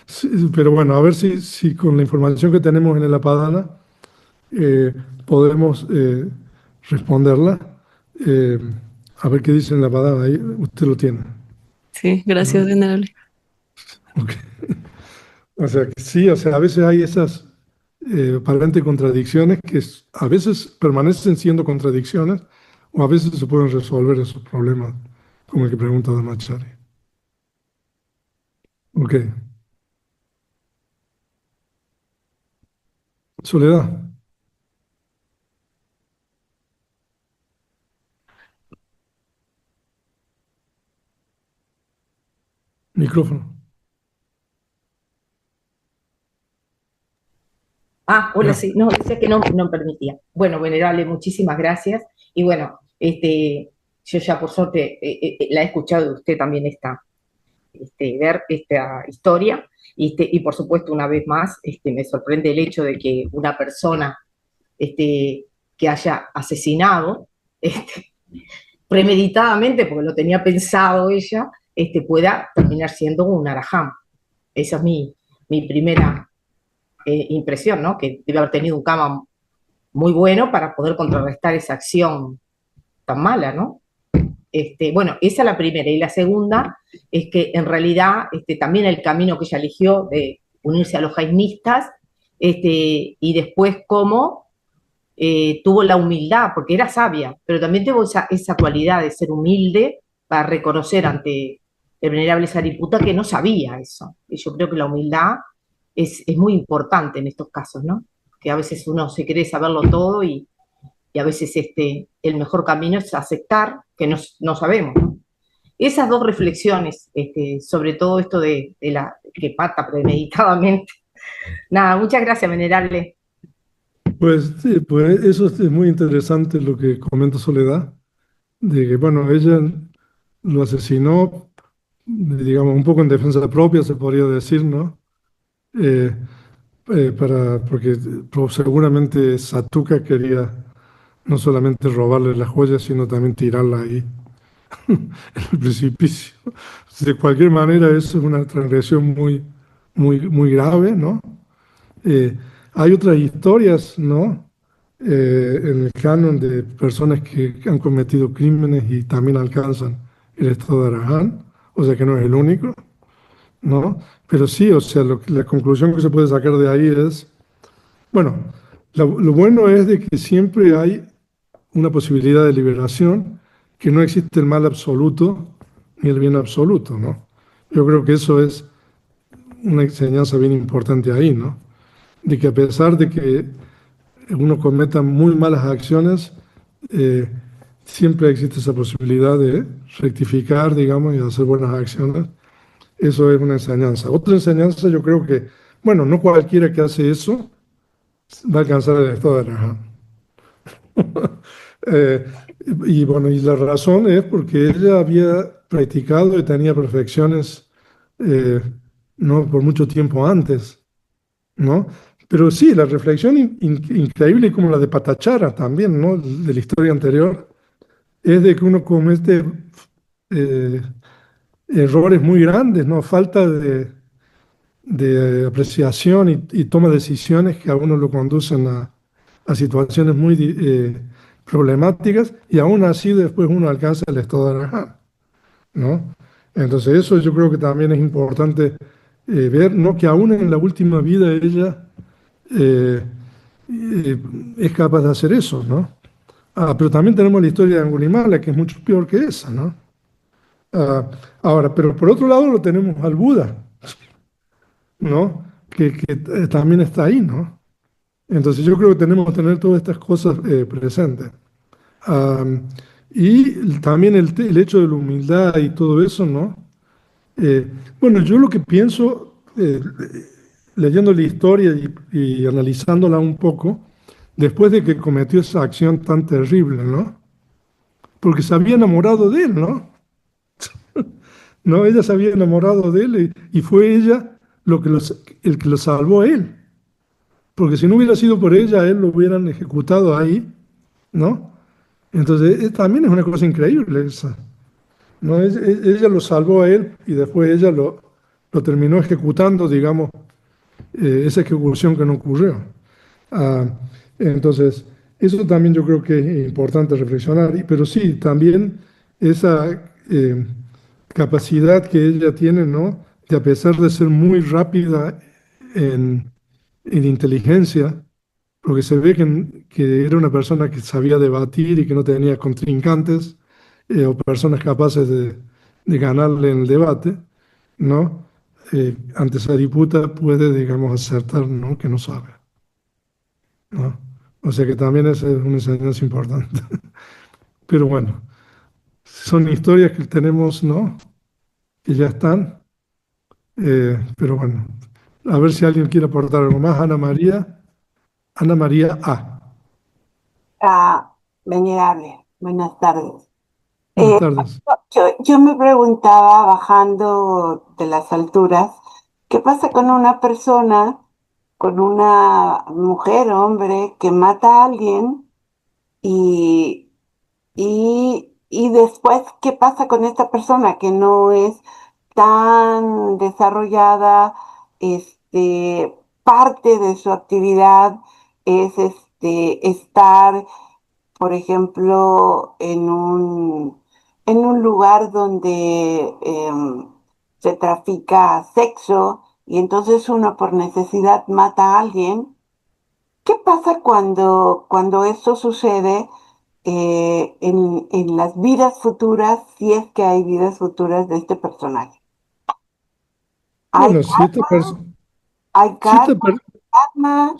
sí, pero bueno, a ver si con la información que tenemos en el Apadana podemos responderla. Eh, a ver qué dice en la Apadana, ahí usted lo tiene, sí, gracias, ¿no? venerable. Ok. O sea, que sí, o sea, a veces hay esas aparentes contradicciones que a veces permanecen siendo contradicciones o a veces se pueden resolver esos problemas, como el que pregunta Machari. Ok. Soledad, micrófono. Ah, hola, Ya. sí, no, decía que no permitía. Bueno, venerable, muchísimas gracias. Y bueno, yo ya por suerte la he escuchado de usted también ver esta historia. Y por supuesto, una vez más, me sorprende el hecho de que una persona que haya asesinado premeditadamente, porque lo tenía pensado ella, pueda terminar siendo un arajam. Esa es mi primera impresión, ¿no? Que debe haber tenido un karma muy bueno para poder contrarrestar esa acción tan mala, ¿no? Bueno, esa es la primera. Y la segunda es que en realidad también el camino que ella eligió de unirse a los jaimistas y después cómo tuvo la humildad, porque era sabia, pero también tuvo esa cualidad de ser humilde para reconocer ante el venerable Sariputa que no sabía eso. Y yo creo que la humildad es muy importante en estos casos, ¿no? Que a veces uno se cree saberlo todo y a veces el mejor camino es aceptar que no sabemos, ¿no? Esas dos reflexiones, sobre todo esto de la que pata premeditadamente. Nada, muchas gracias, venerable. Pues sí, pues eso es muy interesante lo que comenta Soledad, de que, bueno, ella lo asesinó, digamos, un poco en defensa propia, se podría decir, ¿no? Eh, porque seguramente Satuka quería no solamente robarle las joyas, sino también tirarla ahí en el precipicio. De cualquier manera, eso es una transgresión muy grave, ¿no? Eh, Hay otras historias, ¿no? En el canon de personas que han cometido crímenes y también alcanzan el estado de Arahant, o sea que no es el único, ¿no? Pero sí, o sea, la conclusión que se puede sacar de ahí es, bueno, lo bueno es de que siempre hay una posibilidad de liberación, que no existe el mal absoluto ni el bien absoluto, ¿no? Yo creo que eso es una enseñanza bien importante ahí, ¿no? De que a pesar de que uno cometa muy malas acciones, eh, siempre existe esa posibilidad de rectificar, digamos, y hacer buenas acciones. Eso es una enseñanza. Otra enseñanza, yo creo que, bueno, no cualquiera que hace eso va a alcanzar el estado de Raja. Eh, y bueno, y la razón es porque ella había practicado y tenía perfecciones, eh, no por mucho tiempo antes, ¿no? Pero sí, la reflexión increíble como la de Patachara también, ¿no? De la historia anterior, es de que uno comete eh, errores muy grandes, ¿no? Falta de apreciación y toma decisiones que a uno lo conducen a situaciones muy problemáticas y aún así después uno alcanza el estado de Arahant, ¿no? Entonces eso yo creo que también es importante ver, ¿no? Que aún en la última vida ella eh, es capaz de hacer eso, ¿no? Pero también tenemos la historia de Angulimala, que es mucho peor que esa, ¿no? Ahora, pero por otro lado lo tenemos al Buda, ¿no? Que también está ahí, ¿no? Entonces yo creo que tenemos que tener todas estas cosas presentes. Am, y también el hecho de la humildad y todo eso, ¿no? Bueno, yo lo que pienso, leyendo la historia y analizándola un poco, después de que cometió esa acción tan terrible, ¿no? Porque se había enamorado de él, ¿no? No, ella se había enamorado de él y fue ella el que lo salvó a él. Porque si no hubiera sido por ella, a él lo hubieran ejecutado ahí, ¿no? Entonces, también es una cosa increíble esa, ¿no? Ella lo salvó a él y después ella lo terminó ejecutando, digamos, esa ejecución que no ocurrió. Ah, entonces, eso también yo creo que es importante reflexionar, pero sí, también esa capacidad que ella tiene, ¿no? De a pesar de ser muy rápida en inteligencia, porque se ve que era una persona que sabía debatir y que no tenía contrincantes o personas capaces de ganarle en el debate, ¿no? Ante esa disputa puede, digamos, acertar, ¿no? Que no sabe, ¿no? O sea que también esa es una enseñanza importante. Pero bueno, son historias que tenemos, ¿no? Que ya están, pero bueno, a ver si alguien quiere aportar algo más. Ana María A. Ah, venerable, buenas tardes. Buenas Eh, tardes. yo me preguntaba, bajando de las alturas, ¿qué pasa con una persona, con una mujer o hombre que mata a alguien y, y después qué pasa con esta persona que no es tan desarrollada? Parte de su actividad es estar, por ejemplo, en un lugar donde se trafica sexo y entonces uno por necesidad mata a alguien. ¿Qué pasa cuando esto sucede en las vidas futuras, si es que hay vidas futuras de este personaje? ¿Hay, Bueno, si esta persona, hay si esta karma? per- Karma?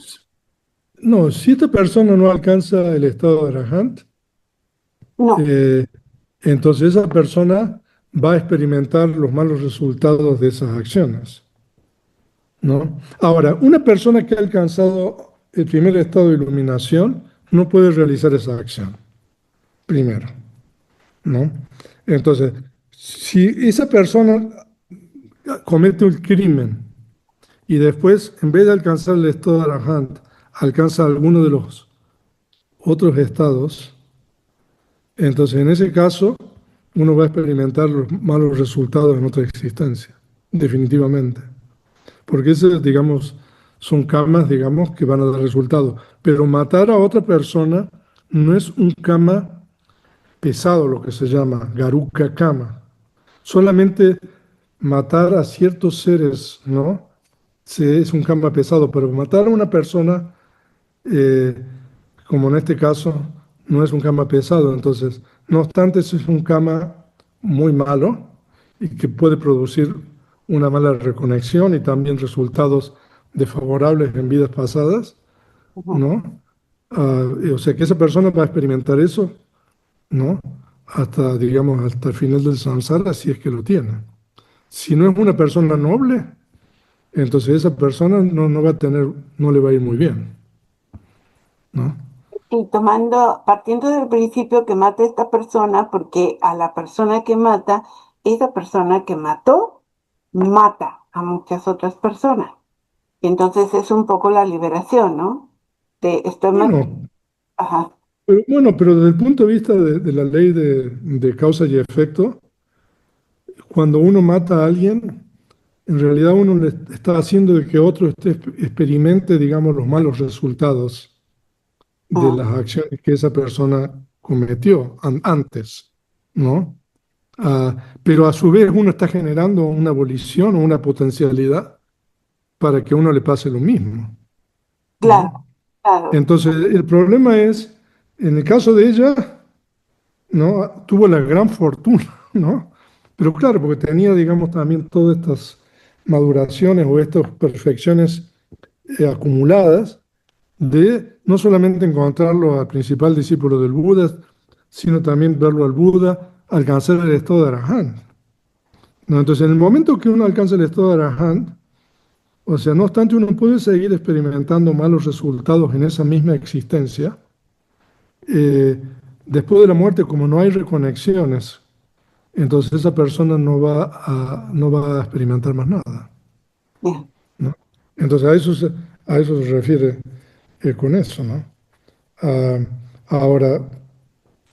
no, si esta persona no alcanza el estado de Arahant, No. eh, entonces esa persona va a experimentar los malos resultados de esas acciones, ¿no? Ahora, una persona que ha alcanzado el primer estado de iluminación no puede realizar esa acción, primero, ¿no? Entonces, si esa persona comete un crimen y después, en vez de alcanzar el estado de Arahant, alcanza alguno de los otros estados, entonces en ese caso uno va a experimentar los malos resultados en otra existencia, definitivamente. Porque esas, digamos, son karmas, digamos, que van a dar resultados. Pero matar a otra persona no es un karma pesado, lo que se llama Garuka Kama. Solamente matar a ciertos seres, ¿no? Sí, es un karma pesado, pero matar a una persona, eh, como en este caso, no es un karma pesado. Entonces, no obstante, eso es un karma muy malo y que puede producir una mala reconexión y también resultados desfavorables en vidas pasadas, Ujú. ¿no? O sea que esa persona va a experimentar eso, ¿no? Hasta, digamos, hasta el final del samsara, si es que lo tiene. Si no es una persona noble, entonces esa persona no va a tener, no le va a ir muy bien, ¿no? Y partiendo del principio que mata a esta persona, porque a la persona que mata, esa persona que mató, mata a muchas otras personas. Y entonces es un poco la liberación, ¿no? Estoy matando. Bueno, Ajá. pero desde el punto de vista de la ley de causa y efecto, cuando uno mata a alguien, en realidad uno le está haciendo de que otro experimente, digamos, los malos resultados de Ujú. las acciones que esa persona cometió antes, ¿no? Pero a su vez uno está generando una abolición o una potencialidad para que a uno le pase lo mismo, Claro, ¿no? claro. Entonces, el problema es, en el caso de ella, ¿no? Tuvo la gran fortuna, ¿no? Pero claro, porque tenía, digamos, también todas estas maduraciones o estas perfecciones acumuladas de no solamente encontrarlo al principal discípulo del Buda, sino también verlo al Buda alcanzar el estado de Arahant, ¿no? Entonces, en el momento que uno alcanza el estado de Arahant, o sea, no obstante, uno puede seguir experimentando malos resultados en esa misma existencia. eh, Después de la muerte, como no hay reconexiones, entonces esa persona no va a experimentar más nada, Bien. ¿no? Entonces a eso se refiere con eso, ¿no? Ah, ahora,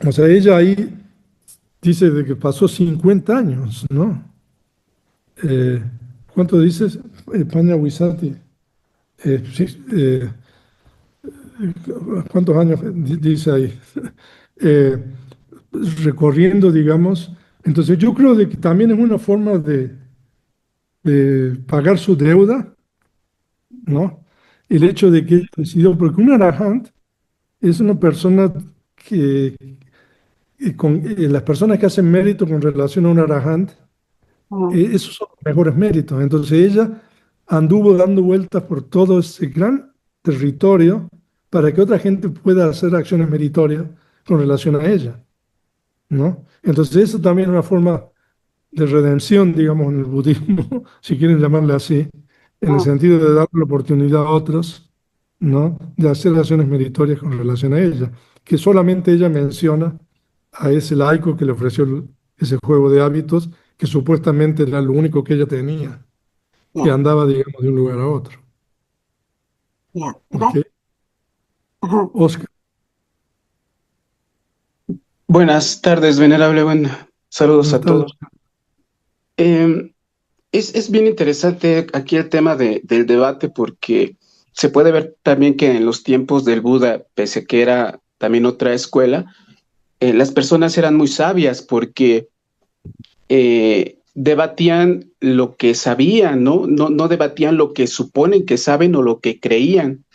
o sea, ella ahí dice de que pasó 50 años, ¿no? Eh, ¿Cuánto dices? Panya Wisati. Sí, ¿cuántos años dice ahí? Eh, Recorriendo, digamos. Entonces yo creo de que también es una forma de pagar su deuda, ¿no? El hecho de que ella decidió, porque un arahant es una persona que, las personas que hacen mérito con relación a un arahant, Ujú. esos son los mejores méritos. Entonces ella anduvo dando vueltas por todo ese gran territorio para que otra gente pueda hacer acciones meritorias con relación a ella, ¿no? Entonces eso también es una forma de redención, digamos, en el budismo, si quieren llamarle así, en el Ujú. sentido de dar la oportunidad a otros, ¿no? De hacer acciones meritorias con relación a ella, que solamente ella menciona a ese laico que le ofreció ese juego de hábitos, que supuestamente era lo único que ella tenía, que Ya, andaba, digamos, de un lugar a otro. ya. ¿Ok? Gracias. Ujú. Oscar, Buenas tardes, venerable. Saludos buenas a tardes. todos. Eh, es bien interesante aquí el tema del debate porque se puede ver también que en los tiempos del Buda, pese a que era también otra escuela, las personas eran muy sabias porque debatían lo que sabían, ¿no? No debatían lo que suponen que saben o lo que creían,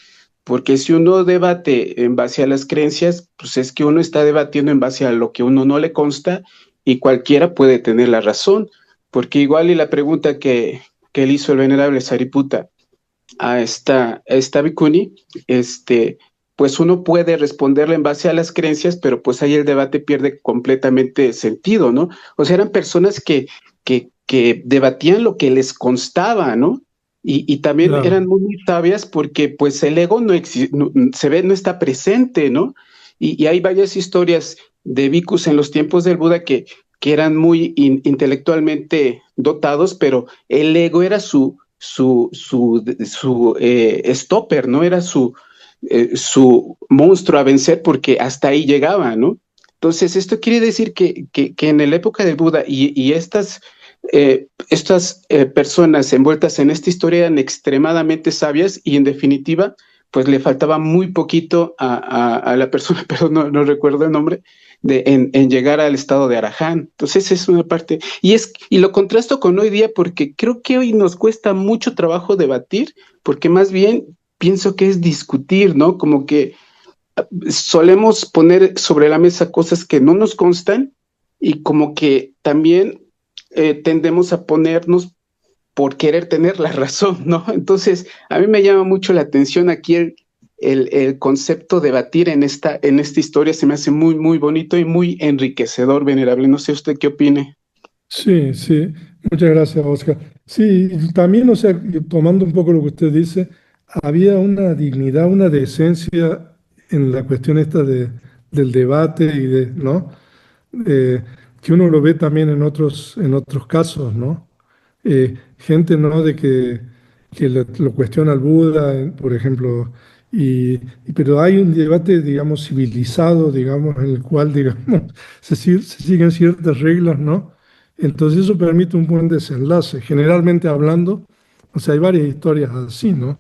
porque si uno debate en base a las creencias, pues es que uno está debatiendo en base a lo que uno no le consta y cualquiera puede tener la razón, porque igual y la pregunta que le hizo el venerable Sariputta a esta Bhikkhuni, pues uno puede responderle en base a las creencias, pero pues ahí el debate pierde completamente sentido, ¿no? O sea, eran personas que debatían lo que les constaba, ¿no? Y también Claro, eran muy sabias porque pues el ego se ve, no está presente, ¿no? Y hay varias historias de bhikkhus en los tiempos del Buda que eran muy intelectualmente dotados, pero el ego era su stopper, ¿no? Era su monstruo a vencer porque hasta ahí llegaba, ¿no? Entonces, esto quiere decir que en la época del Buda y estas personas envueltas en esta historia eran extremadamente sabias y en definitiva, pues le faltaba muy poquito a la persona, pero no recuerdo el nombre, en llegar al estado de Arahant. Entonces es una parte, y lo contrasto con hoy día porque creo que hoy nos cuesta mucho trabajo debatir, porque más bien pienso que es discutir, ¿no? Como que solemos poner sobre la mesa cosas que no nos constan y como que también tendemos a ponernos por querer tener la razón, ¿no? Entonces, a mí me llama mucho la atención aquí el concepto de debatir en esta historia, se me hace muy, muy bonito y muy enriquecedor, venerable. No sé usted qué opine. sí, sí. Muchas gracias, Oscar. Sí, y también, o sea, tomando un poco lo que usted dice, había una dignidad, una decencia en la cuestión esta del debate y ¿no? Eh, que uno lo ve también en otros casos, ¿no? Gente, ¿no? Que lo cuestiona al Buda, por ejemplo, pero hay un debate, digamos, civilizado, digamos, en el cual, digamos, se siguen ciertas reglas, ¿no? Entonces eso permite un buen desenlace. Generalmente hablando, o sea, hay varias historias así, ¿no?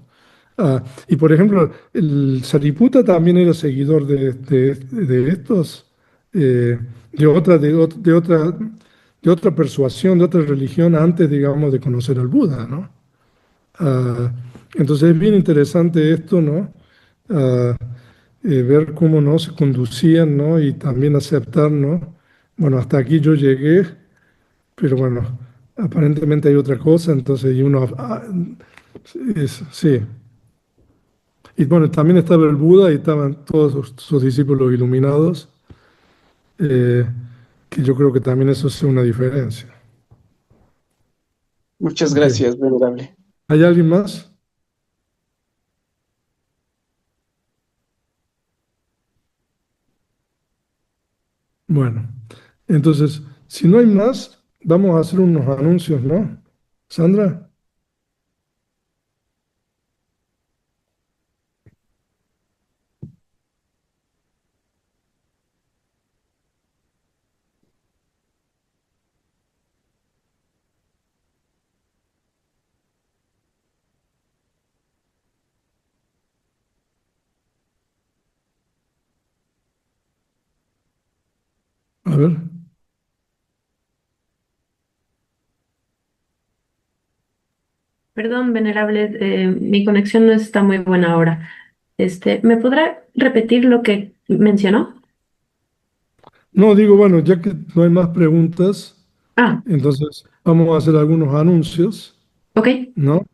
Y por ejemplo, el Sariputta también era seguidor de estos, eh, de otra persuasión, de otra religión antes, digamos, de conocer al Buda, ¿no? Ah, entonces es bien interesante esto, ¿no? Ah, ver cómo no se conducían, ¿no? Y también aceptar, ¿no? Bueno, hasta aquí yo llegué, pero bueno, aparentemente hay otra cosa, entonces y uno, sí. Y bueno, también estaba el Buda y estaban todos sus discípulos iluminados, eh, que yo creo que también eso es una diferencia. Muchas Ok. gracias, venerable. ¿Hay alguien más? Bueno, entonces, si no hay más, vamos a hacer unos anuncios, ¿no? Sandra, a ver. Perdón, venerable, mi conexión no está muy buena ahora. ¿Me podrá repetir lo que mencionó? No, digo, bueno, ya que no hay más preguntas, Ah, entonces vamos a hacer algunos anuncios, ok. ¿no?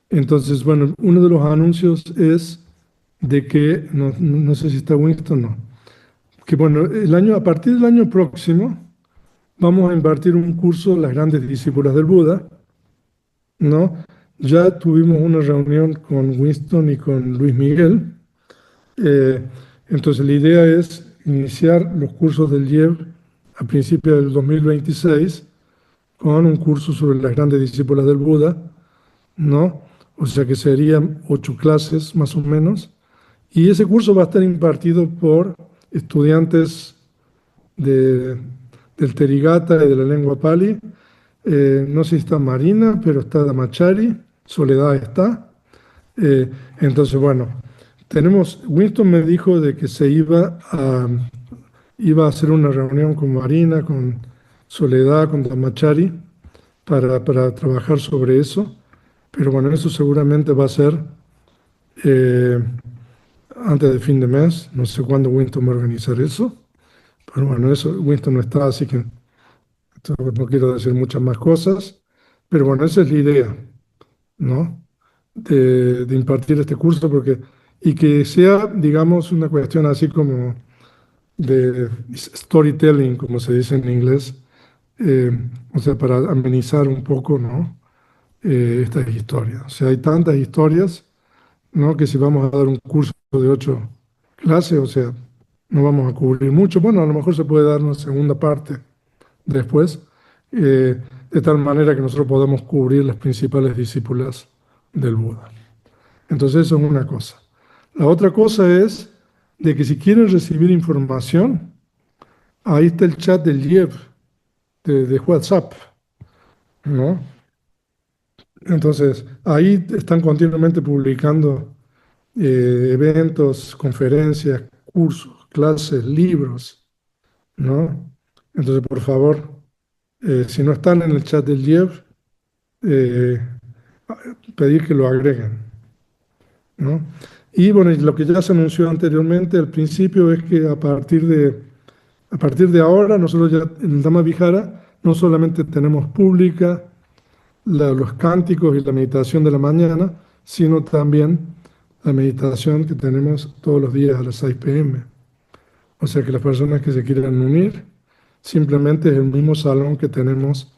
Entonces, bueno, uno de los anuncios es de que, no sé si está Winston, no, que bueno, a partir del año próximo vamos a impartir un curso, Las grandes discípulas del Buda, ¿no? Ya tuvimos una reunión con Winston y con Luis Miguel. eh, entonces la idea es iniciar los cursos del IEB a principios del 2026 con un curso sobre las grandes discípulas del Buda, ¿no? O sea que serían 8 clases más o menos. Y ese curso va a estar impartido por estudiantes de, del Terigata y de la lengua Pali. No sé si está Marina, pero está Damachari, Soledad está. Eh, entonces, bueno, Winston me dijo de que iba a hacer una reunión con Marina, con Soledad, con Damachari, para trabajar sobre eso. Pero bueno, eso seguramente va a ser eh, antes de fin de mes. No sé cuándo Winston va a organizar eso. Pero bueno, eso, Winston no está, así que no quiero decir muchas más cosas. Pero bueno, esa es la idea, ¿no? De impartir este curso, y que sea, digamos, una cuestión así como de storytelling, como se dice en inglés, eh, o sea, para amenizar un poco, ¿no? Estas historias. O sea, hay tantas historias, ¿no? Que si vamos a dar un curso de 8 clases, o sea, no vamos a cubrir mucho. Bueno, a lo mejor se puede dar una segunda parte después, de tal manera que nosotros podamos cubrir las principales discípulas del Buda. Entonces, eso es una cosa. La otra cosa es de que si quieren recibir información, ahí está el chat del Liev de WhatsApp, ¿no? Entonces, ahí están continuamente publicando eventos, conferencias, cursos, clases, libros, ¿no? Entonces, por favor, si no están en el chat del Liev, eh, pedir que lo agreguen, ¿no? Y bueno, y lo que ya se anunció anteriormente al principio es que a partir de ahora, nosotros ya en el Dhamma Vihara no solamente tenemos pública los cánticos y la meditación de la mañana, sino también la meditación que tenemos todos los días a las 6 p.m. O sea que las personas que se quieran unir, simplemente es el mismo salón que tenemos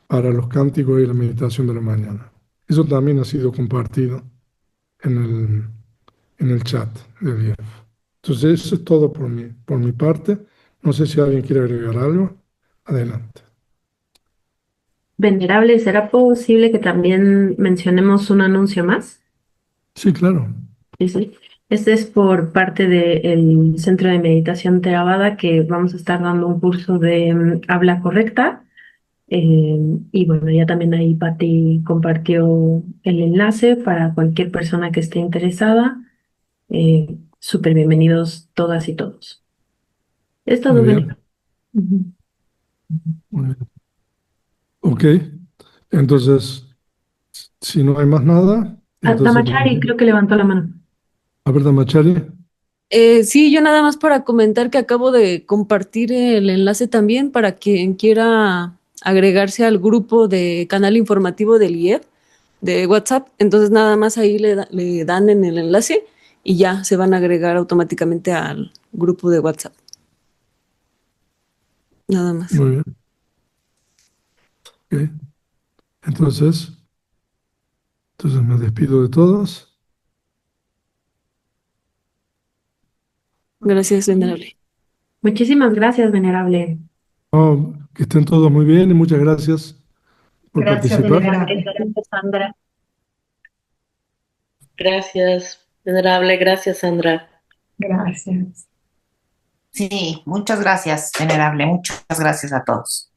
para los cánticos y la meditación de la mañana. Eso también ha sido compartido en el chat de día. Entonces, eso es todo por mi parte. No sé si alguien quiere agregar algo. Adelante. Venerable, ¿será posible que también mencionemos un anuncio más? Sí, claro. Sí, sí. Este es por parte del Centro de Meditación Theravada, que vamos a estar dando un curso de habla correcta. Y bueno, ya también ahí Patti compartió el enlace para cualquier persona que esté interesada. Súper bienvenidos todas y todos. Es Muy todo, bien. Venerable. Ujú. Muy bien. Ok. Entonces, si no hay más nada, entonces Tamachari vamos creo que levantó la mano. a ver, Machari. Sí, yo nada más para comentar que acabo de compartir el enlace también para quien quiera agregarse al grupo de canal informativo del IEP de WhatsApp. Entonces nada más ahí le dan en el enlace y ya se van a agregar automáticamente al grupo de WhatsApp. Nada más. Muy bien. Ok. Entonces, me despido de todos. Gracias, Venerable. Muchísimas gracias, Venerable. Oh, que estén todos muy bien y muchas gracias por Gracias, participar. venerable. Gracias, Sandra. Gracias, venerable, gracias, Sandra. Gracias. Sí, muchas gracias, venerable. Muchas gracias a todos.